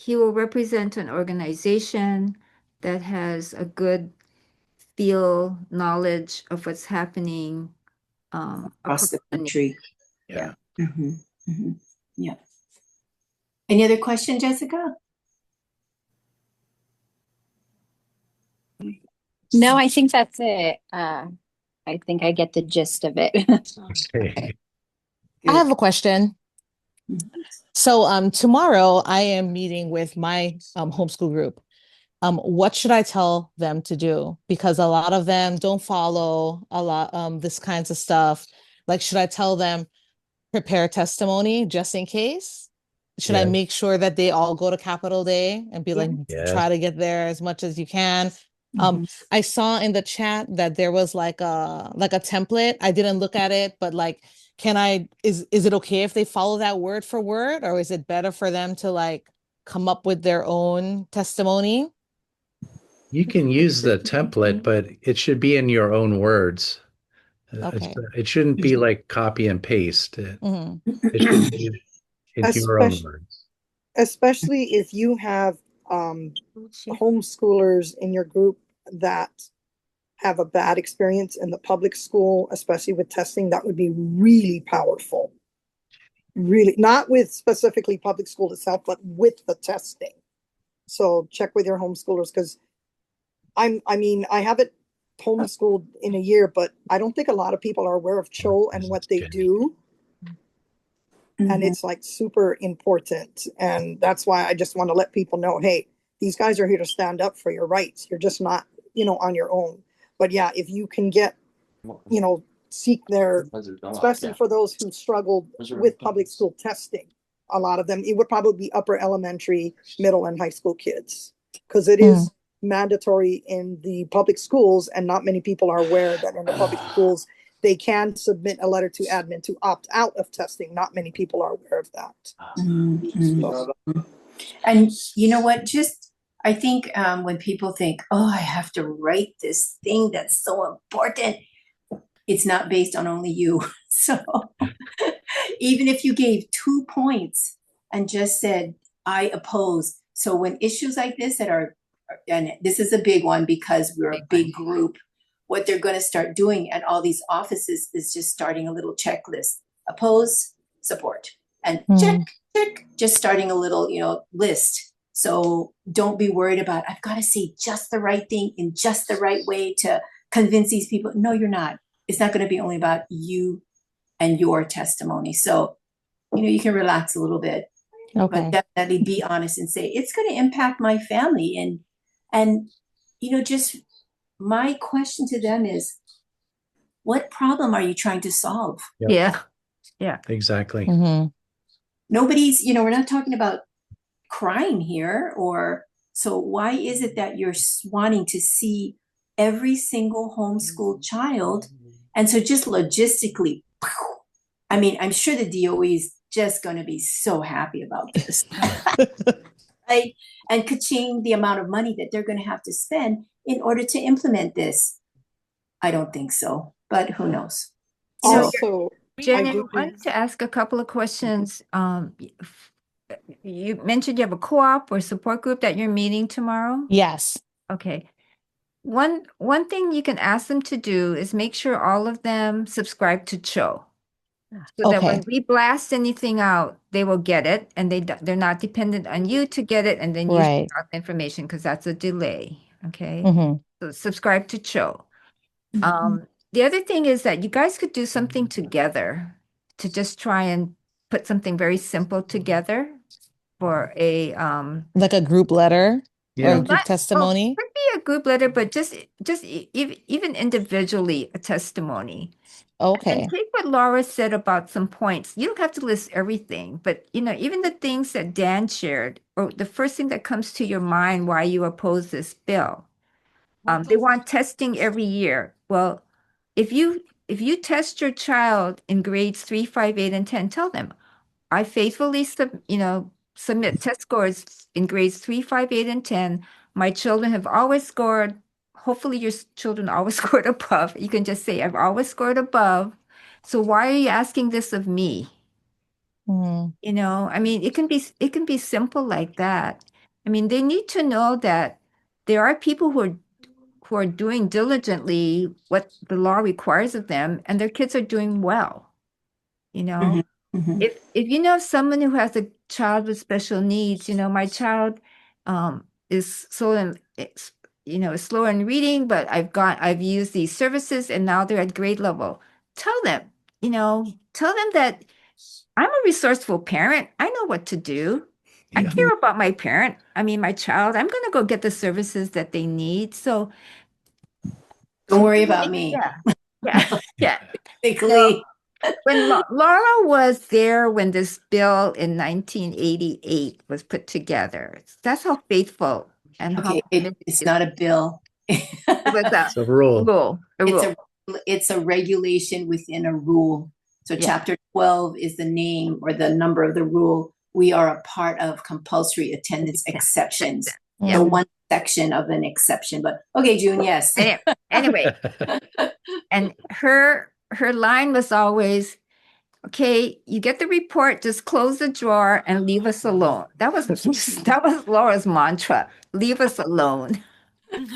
B: will represent an organization that has a good knowledge of what's happening
D: across the country.
A: Yeah.
D: Yeah. Any other question, Jessica?
G: No, I think that's it. I think I get the gist of it.
A: Okay.
H: I have a question. So tomorrow I am meeting with my homeschool group. What should I tell them to do? Because a lot of them don't follow a lot this kinds of stuff. Like, should I tell them prepare testimony just in case? Should I make sure that they all go to Capitol Day and be like, try to get there as much as you can? I saw in the chat that there was like a template. I didn't look at it, but like, is it okay if they follow that word for word, or is it better for them to like come up with their own testimony?
A: You can use the template, but it should be in your own words.
H: Okay.
A: It shouldn't be like copy and paste. It should be in your own words.
E: Especially if you have homeschoolers in your group that have a bad experience in the public school, especially with testing, that would be really powerful. Really, not with specifically public school itself, but with the testing. So check with your homeschoolers, because I haven't homeschooled in a year, but I don't think a lot of people are aware of CHO and what they do. And it's like super important. And that's why I just want to let people know, hey, these guys are here to stand up for your rights. You're just not, on your own. But yeah, if you can get, seek their, especially for those who struggled with public school testing, a lot of them, it would probably be upper elementary, middle, and high school kids, because it is mandatory in the public schools, and not many people are aware that in the public schools they can submit a letter to admin to opt out of testing. Not many people are aware of that.
D: Mhm. And you know what? Just I think when people think, oh, I have to write this thing that's so important, it's not based on only you. So even if you gave 2 points and just said, I oppose. So when issues like this that are, and this is a big one because we're a big group, what they're going to start doing at all these offices is just starting a little checklist. Oppose, support, and check, just starting a little, list. So don't be worried about, I've got to say just the right thing in just the right way to convince these people. No, you're not. It's not going to be only about you and your testimony. So, you can relax a little bit, but definitely be honest and say, it's going to impact my family. And, just my question to them is, what problem are you trying to solve?
A: Yep.
B: Yeah.
A: Exactly.
D: Nobody's, we're not talking about crime here, so why is it that you're wanting to see every single homeschooled child? And so just logistically, I mean, I'm sure the DOE is just going to be so happy about this. Right? And ka-ching, the amount of money that they're going to have to spend in order to implement this. I don't think so, but who knows?
E: Also,
B: Jenny, I wanted to ask a couple of questions. You mentioned you have a co-op or support group that you're meeting tomorrow?
H: Yes.
B: Okay. One thing you can ask them to do is make sure all of them subscribe to CHO. So that when we blast anything out, they will get it, and they're not dependent on you to get it, and then you share out the information because that's a delay. Okay. So subscribe to CHO. The other thing is that you guys could do something together to just try and put something very simple together for a
H: like a group letter or a group
B: it
H: testimony.
B: could be a group letter, but just even individually a testimony.
H: Okay.
B: And take what Laura said about some points. You don't have to list everything, but even the things that Dan shared, or the first thing that comes to your mind why you oppose this bill. They want testing every year. Well, if you test your child in grades 3, 5, 8, and 10, tell them, I faithfully submit test scores in grades 3, 5, 8, and 10. My children have always scored. Hopefully your children always scored above. You can just say, I've always scored above. So why are you asking this of me? I mean, it can be simple like that. I mean, they need to know that there are people who are doing diligently what the law requires of them, and their kids are doing well. If you know someone who has a child with special needs, my child is slow in reading, but I've used these services and now they're at grade level. Tell them that I'm a resourceful parent. I know what to do. I care about my parent. I mean, my child. I'm going to go get the services that they need. So
D: don't worry about me.
B: Yeah.
D: Basically.
B: When Laura was there when this bill in 1988 was put together, that's how faithful and how
D: it's not a bill.
B: It's
A: a rule.
D: It's a regulation within a rule. So chapter 12 is the name or the number of the rule. We are a part of compulsory attendance exceptions. So one section of an exception. But okay, June, yes.
B: Anyway, and her line was always, okay, you get the report, just close the drawer and leave us alone. That was Laura's mantra. Leave us alone.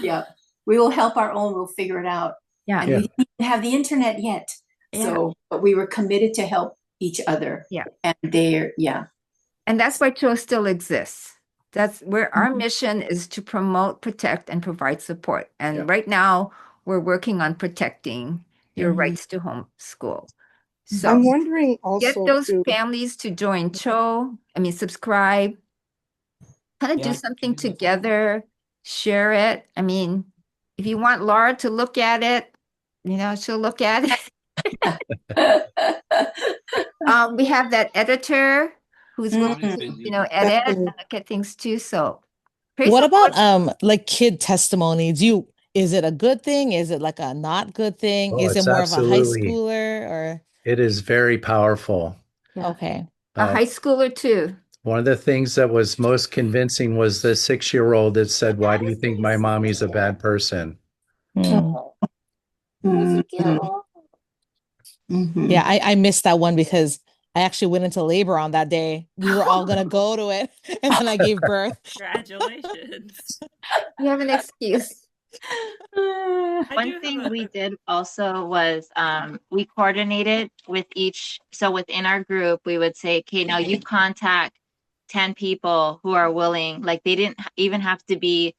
D: Yeah. We will help our own. We'll figure it out.
B: Yeah.
D: And we didn't even have the internet yet. So, but we were committed to help each other.
B: Yeah.
D: And
B: and that's why CHO still exists. That's where our mission is, to promote, protect, and provide support. And right now we're working on protecting your rights to homeschool. So
E: I'm wondering also
B: get those families to join CHO. I mean, subscribe, kind of do something together, share it. I mean, if you want Laura to look at it, she'll look at it. We have that editor who's willing to, edit and look at things too. So
H: what about like kid testimony? Do is it a good thing? Is it like a not good thing?
A: Oh,
H: Is it
A: it's
H: more of a high
A: absolutely,
H: schooler or
A: it is very powerful.
B: Yeah.
H: okay.
B: A high schooler too.
A: One of the things that was most convincing was the 6-year-old that said, "Why do you think my mommy's a bad person?"
H: Mm.
D: Mhm. Mhm.
H: Yeah, I missed that one because I actually went into labor on that day. We were all gonna go to it, and then I gave birth.
C: Congratulations.
B: You have an excuse.
C: I
F: One
C: do have
F: thing we did also was we coordinated with each. So within our group, we would say, okay, now you contact 10 people who are willing, like they didn't even have to be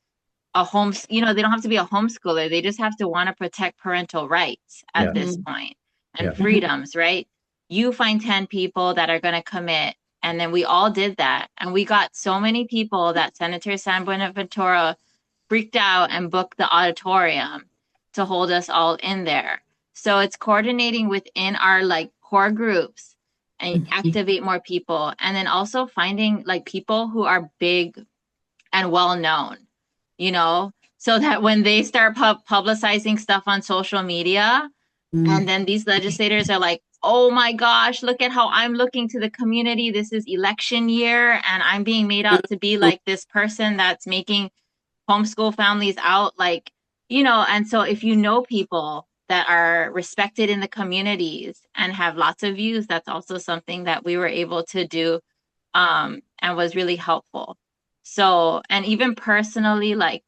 F: they don't have to be a homeschooler. They just have to want to protect parental rights at
A: Yeah,
F: this
B: Mhm.
F: point and
A: yeah.
F: freedoms, right? You find 10 people that are going to commit. And then we all did that. And we got so many people that Senator San Buenaventura freaked out and booked the auditorium to hold us all in there. So it's coordinating within our like core groups and activate more people. And then also finding like people who are big and well known, so that when they start publicizing stuff on social media, and then these legislators are like, oh my gosh, look at how I'm looking to the community. This is election year, and I'm being made out to be like this person that's making homeschool families out, like, and so if you know people that are respected in the communities and have lots of views, that's also something that we were able to do, and was really helpful. So, and even personally, like,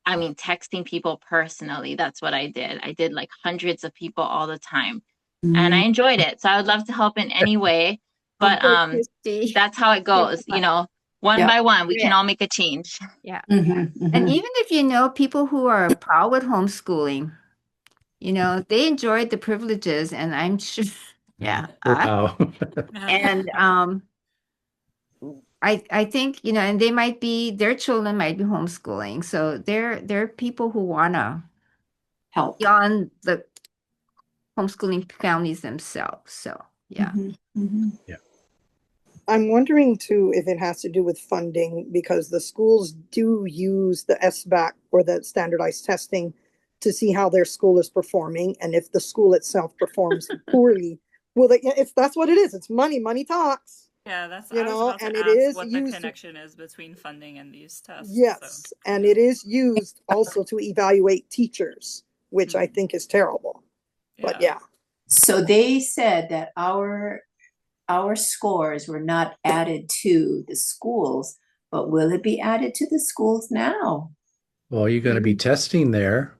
F: I mean, texting people personally, that's what I did. I did like hundreds of people all the time, and I enjoyed it. So I would love to help in any way, but
B: Okay, Christy.
F: that's how it goes, one
D: Yeah.
F: by one, we can
B: Yeah.
F: all make a change.
B: Yeah.
D: Mhm.
B: And
D: Mhm.
B: even if you know people who are proud with homeschooling, they enjoyed the privileges, and I'm sure, yeah.
A: Wow.
B: And I think, and their children might be homeschooling. So they're people who wanna
D: Help.
B: beyond the homeschooling families themselves. So yeah.
D: Mhm. Mhm.
E: I'm wondering too if it has to do with funding because the schools do use the SBAC or the standardized testing to see how their school is performing, and if the school itself performs poorly, well, that's what it is. It's money. Money talks.
C: Yeah, I was about
E: And
C: to
E: it
C: ask
E: is
C: what the
E: used.
C: connection is between funding and these tests.
E: Yes, and it is used also to evaluate teachers, which I think is terrible. But yeah.
D: So they said that our scores were not added to the schools, but will it be added to the schools now?
A: Well, you're going to be testing there.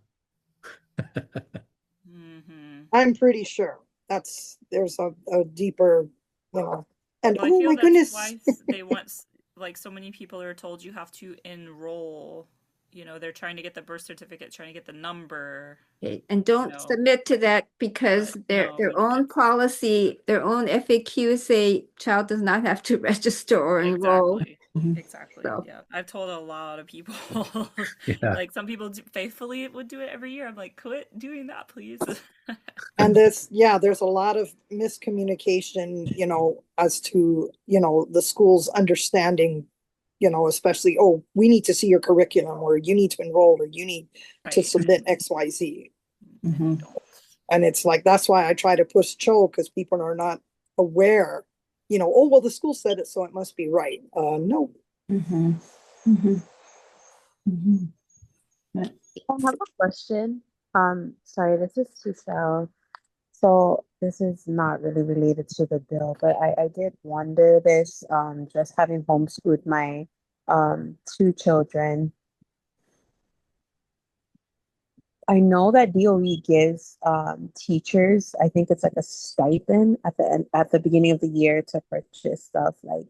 E: I'm pretty sure there's a deeper, and
C: Well, I
E: oh
C: feel
E: my
C: that's
E: goodness.
C: why they want, like, so many people are told you have to enroll. They're trying to get the birth certificate, trying to get the number.
B: Okay. And don't submit to that because their own policy, their own FAQ say child does not have to register or enroll.
C: Exactly. Yeah. I've told a lot of people,
A: Yeah.
C: like some people faithfully would do it every year. I'm like, quit doing that, please.
E: And there's a lot of miscommunication, as to, the school's understanding, especially, oh, we need to see your curriculum, or you need to enroll, or you need to submit XYZ. And it's like, that's why I try to push Cho, because people are not aware, oh, well, the school said it, so it must be right. No.
I: I have a question. Sorry, this is Giselle. So this is not really related to the bill, but I did wonder this, just having homeschooled my two children. I know that DOE gives teachers, I think it's like a stipend at the beginning of the year to purchase stuff like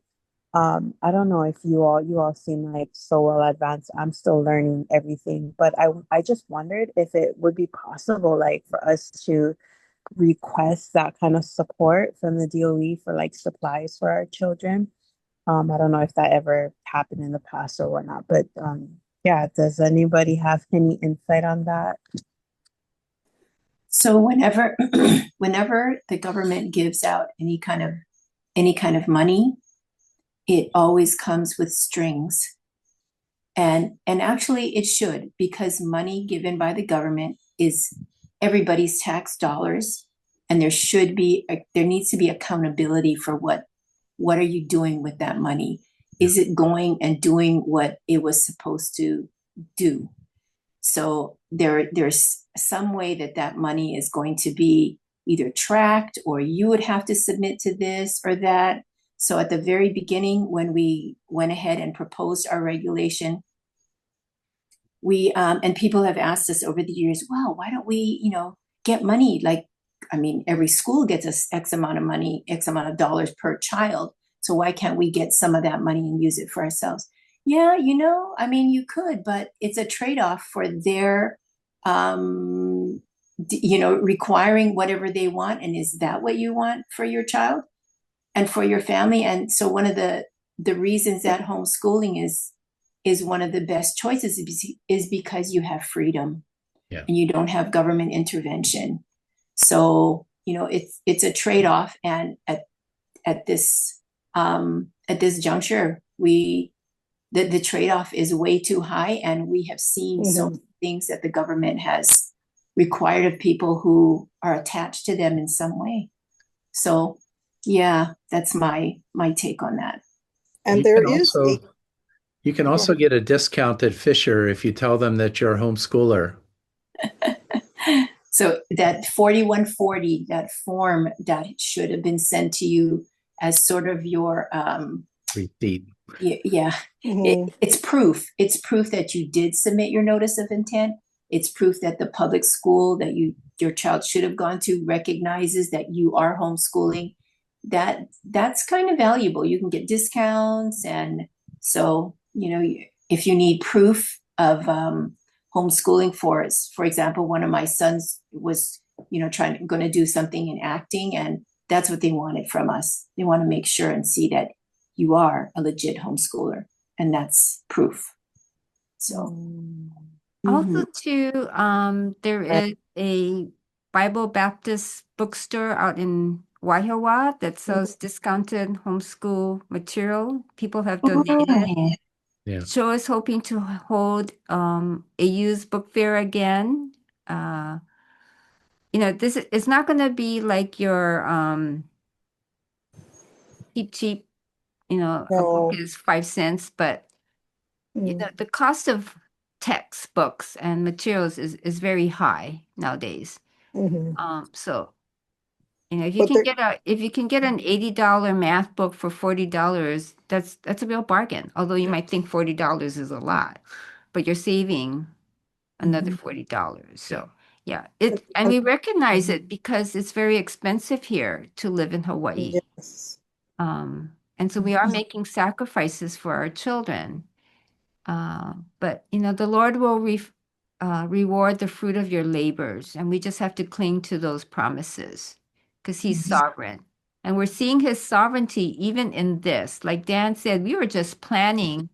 I: I don't know if you all seem like so well advanced. I'm still learning everything, but I just wondered if it would be possible like for us to request that kind of support from the DOE for like supplies for our children. I don't know if that ever happened in the past or whatnot, but yeah, does anybody have any insight on that?
D: So whenever the government gives out any kind of money, it always comes with strings. And actually it should, because money given by the government is everybody's tax dollars, and there needs to be accountability for what are you doing with that money? Is it going and doing what it was supposed to do? So there's some way that money is going to be either tracked, or you would have to submit to this or that. So at the very beginning, when we went ahead and proposed our regulation, we and people have asked us over the years, well, why don't we, get money? Like, I mean, every school gets us X amount of money, X amount of dollars per child. So why can't we get some of that money and use it for ourselves? Yeah, I mean, you could, but it's a trade-off for their, requiring whatever they want. And is that what you want for your child and for your family? And so one of the reasons that homeschooling is one of the best choices is because you have freedom.
A: Yeah.
D: And you don't have government intervention. So, it's a trade-off. And at this juncture, the trade-off is way too high. And we have seen so many things that the government has required of people who are attached to them in some way. So yeah, that's my take on that.
E: And
A: you can also get a discount at Fisher if you tell them that you're a homeschooler.
D: So that 4140, that form that should have been sent to you as sort of your
A: receipt.
D: Yeah. It's proof. It's proof that you did submit your notice of intent. It's proof that the public school that your child should have gone to recognizes that you are homeschooling. That's kind of valuable. You can get discounts. And so, if you need proof of homeschooling, for example, one of my sons was, going to do something in acting, and that's what they wanted from us. They want to make sure and see that you are a legit homeschooler, and that's proof. So
B: also too, there is a Bible Baptist bookstore out in Waihawa that sells discounted homeschool material. People have donated.
A: Yeah.
B: So is hoping to hold a used book fair again. This it's not going to be like your cheap. A book is 5 cents, but the cost of textbooks and materials is very high nowadays. So if you can get an $80 math book for $40, that's a real bargain. Although you might think $40 is a lot, but you're saving another $40. So yeah, and we recognize it because it's very expensive here to live in Hawaii.
E: Yes.
B: And so we are making sacrifices for our children. But the Lord will reward the fruit of your labors, and we just have to cling to those promises because He's sovereign. And we're seeing His sovereignty even in this. Like Dan said, we were just planning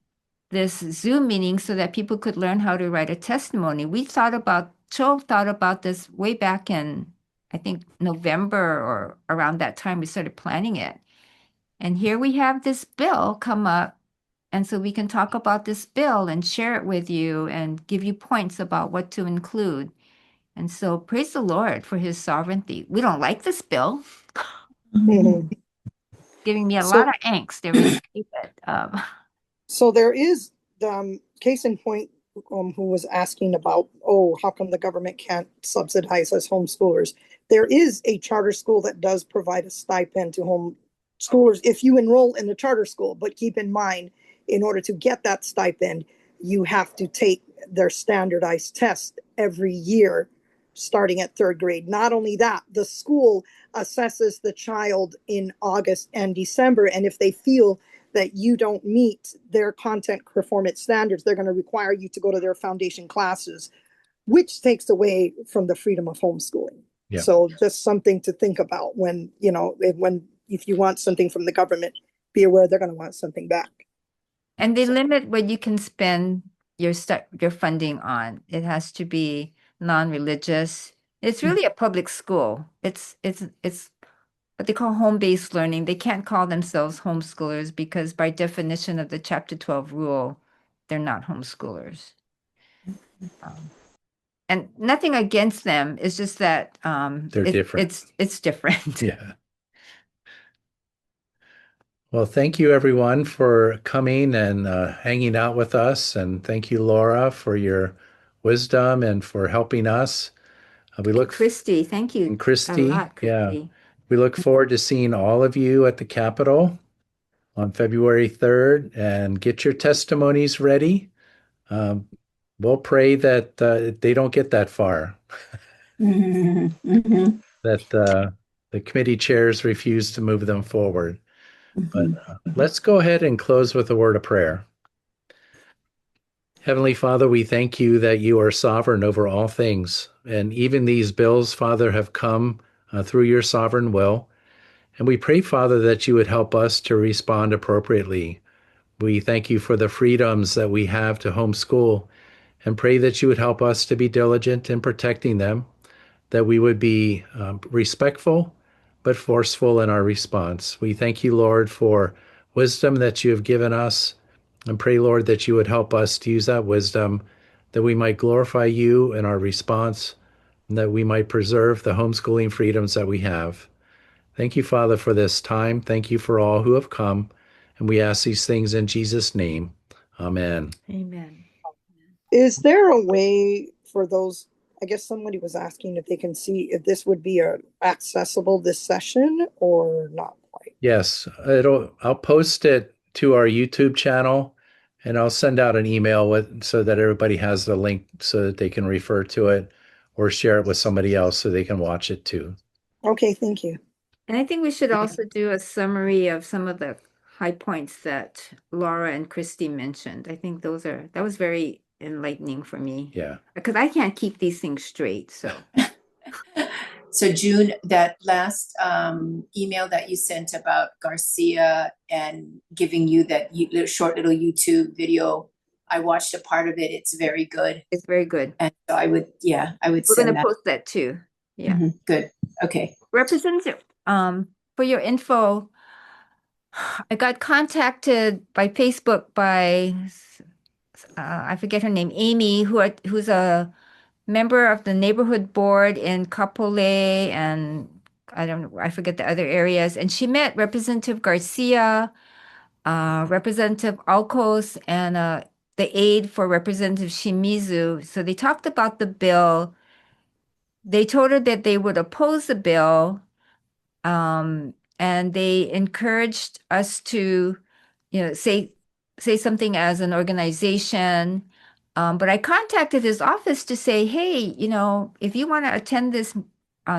B: this Zoom meeting so that people could learn how to write a testimony. Joel thought about this way back in, I think, November or around that time we started planning it. And here we have this bill come up. And so we can talk about this bill and share it with you and give you points about what to include. And so praise the Lord for His sovereignty. We don't like this bill. Giving me a lot of angst every day. But,
E: so there is case in point who was asking about, how come the government can't subsidize us homeschoolers? There is a charter school that does provide a stipend to homeschoolers if you enroll in the charter school. But keep in mind, in order to get that stipend, you have to take their standardized test every year, starting at 3rd grade. Not only that, the school assesses the child in August and December. And if they feel that you don't meet their content performance standards, they're going to require you to go to their foundation classes, which takes away from the freedom of homeschooling. Yeah. So just something to think about when, if you want something from the government, be aware they're going to want something back.
B: And they limit what you can spend your funding on. It has to be non-religious. It's really a public school. It's what they call home-based learning. They can't call themselves homeschoolers because by definition of the Chapter 12 rule, they're not homeschoolers. And nothing against them. It's just that
A: They're different.
B: It's different.
A: Yeah. Well, thank you everyone for coming and hanging out with us. And thank you, Laura, for your wisdom and for helping us. We look
B: Christy, thank you
A: and Christy,
B: a lot, Christy.
A: we look forward to seeing all of you at the Capitol on February 3rd, and get your testimonies ready. We'll pray that they don't get that far, that the committee chairs refuse to move them forward. But let's go ahead and close with a word of prayer. Heavenly Father, we thank you that you are sovereign over all things. And even these bills, Father, have come through your sovereign will. And we pray, Father, that you would help us to respond appropriately. We thank you for the freedoms that we have to homeschool, and pray that you would help us to be diligent in protecting them, that we would be respectful but forceful in our response. We thank you, Lord, for wisdom that you have given us, and pray, Lord, that you would help us to use that wisdom, that we might glorify you in our response, and that we might preserve the homeschooling freedoms that we have. Thank you, Father, for this time. Thank you for all who have come. And we ask these things in Jesus' name. Amen.
B: Amen.
E: Is there a way for those? I guess somebody was asking if they can see if this would be accessible this session or not quite.
A: Yes, I'll post it to our YouTube channel, and I'll send out an email so that everybody has the link so that they can refer to it or share it with somebody else so they can watch it too.
E: Okay, thank you.
B: And I think we should also do a summary of some of the high points that Laura and Christy mentioned. I think that was very enlightening for me.
A: Yeah.
B: Because I can't keep these things straight. So
D: So June, that last email that you sent about Garcia and giving you that short little YouTube video, I watched a part of it. It's very good.
B: it's very good.
D: And so I would
B: We're
D: send
B: going to
D: that.
B: post that too. Yeah.
D: Good. Okay.
B: Representative, for your info, I got contacted by Facebook by I forget her name, Amy, who's a member of the neighborhood board in Kapolei, and I forget the other areas. And she met Representative Garcia, Representative Alcos, and the aide for Representative Shimizu. So they talked about the bill. They told her that they would oppose the bill, and they encouraged us to, say something as an organization. But I contacted his office to say, hey, if you want to attend this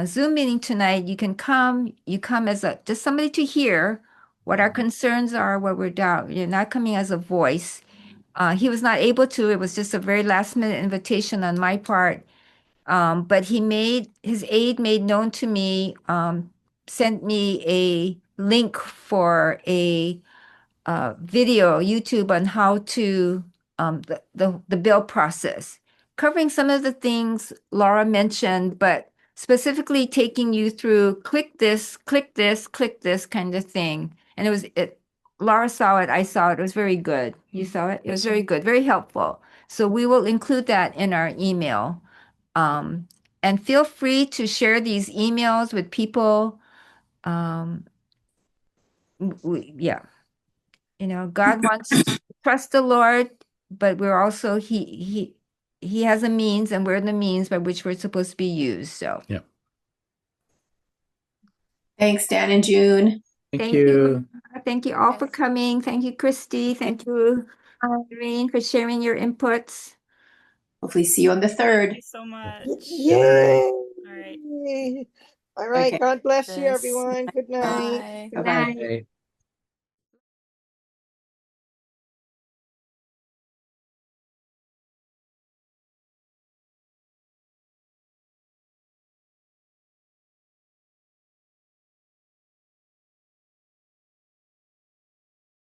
B: Zoom meeting tonight, you can come. You come as just somebody to hear what our concerns are, what we're down. You're not coming as a voice. He was not able to. It was just a very last minute invitation on my part. But his aide made known to me, sent me a link for a video, YouTube, on how to the bill process, covering some of the things Laura mentioned, but specifically taking you through click this, click this, click this kind of thing. And Laura saw it, I saw it. It was very good. You saw it? It was very good, very helpful. So we will include that in our email. And feel free to share these emails with people. Yeah. God wants to trust the Lord, but we're also he has a means, and we're the means by which we're supposed to be used. So
A: Yeah.
D: Thanks, Dan and June.
A: Thank you.
B: Thank you all for coming. Thank you, Christy. Thank you, Irene, for sharing your inputs.
D: Hopefully see you on the 3rd.
C: Thank you so much.
E: Yay!
C: All right.
E: All right.
D: Okay.
E: God bless you, everyone. Good night.
D: Bye-bye.
B: Bye.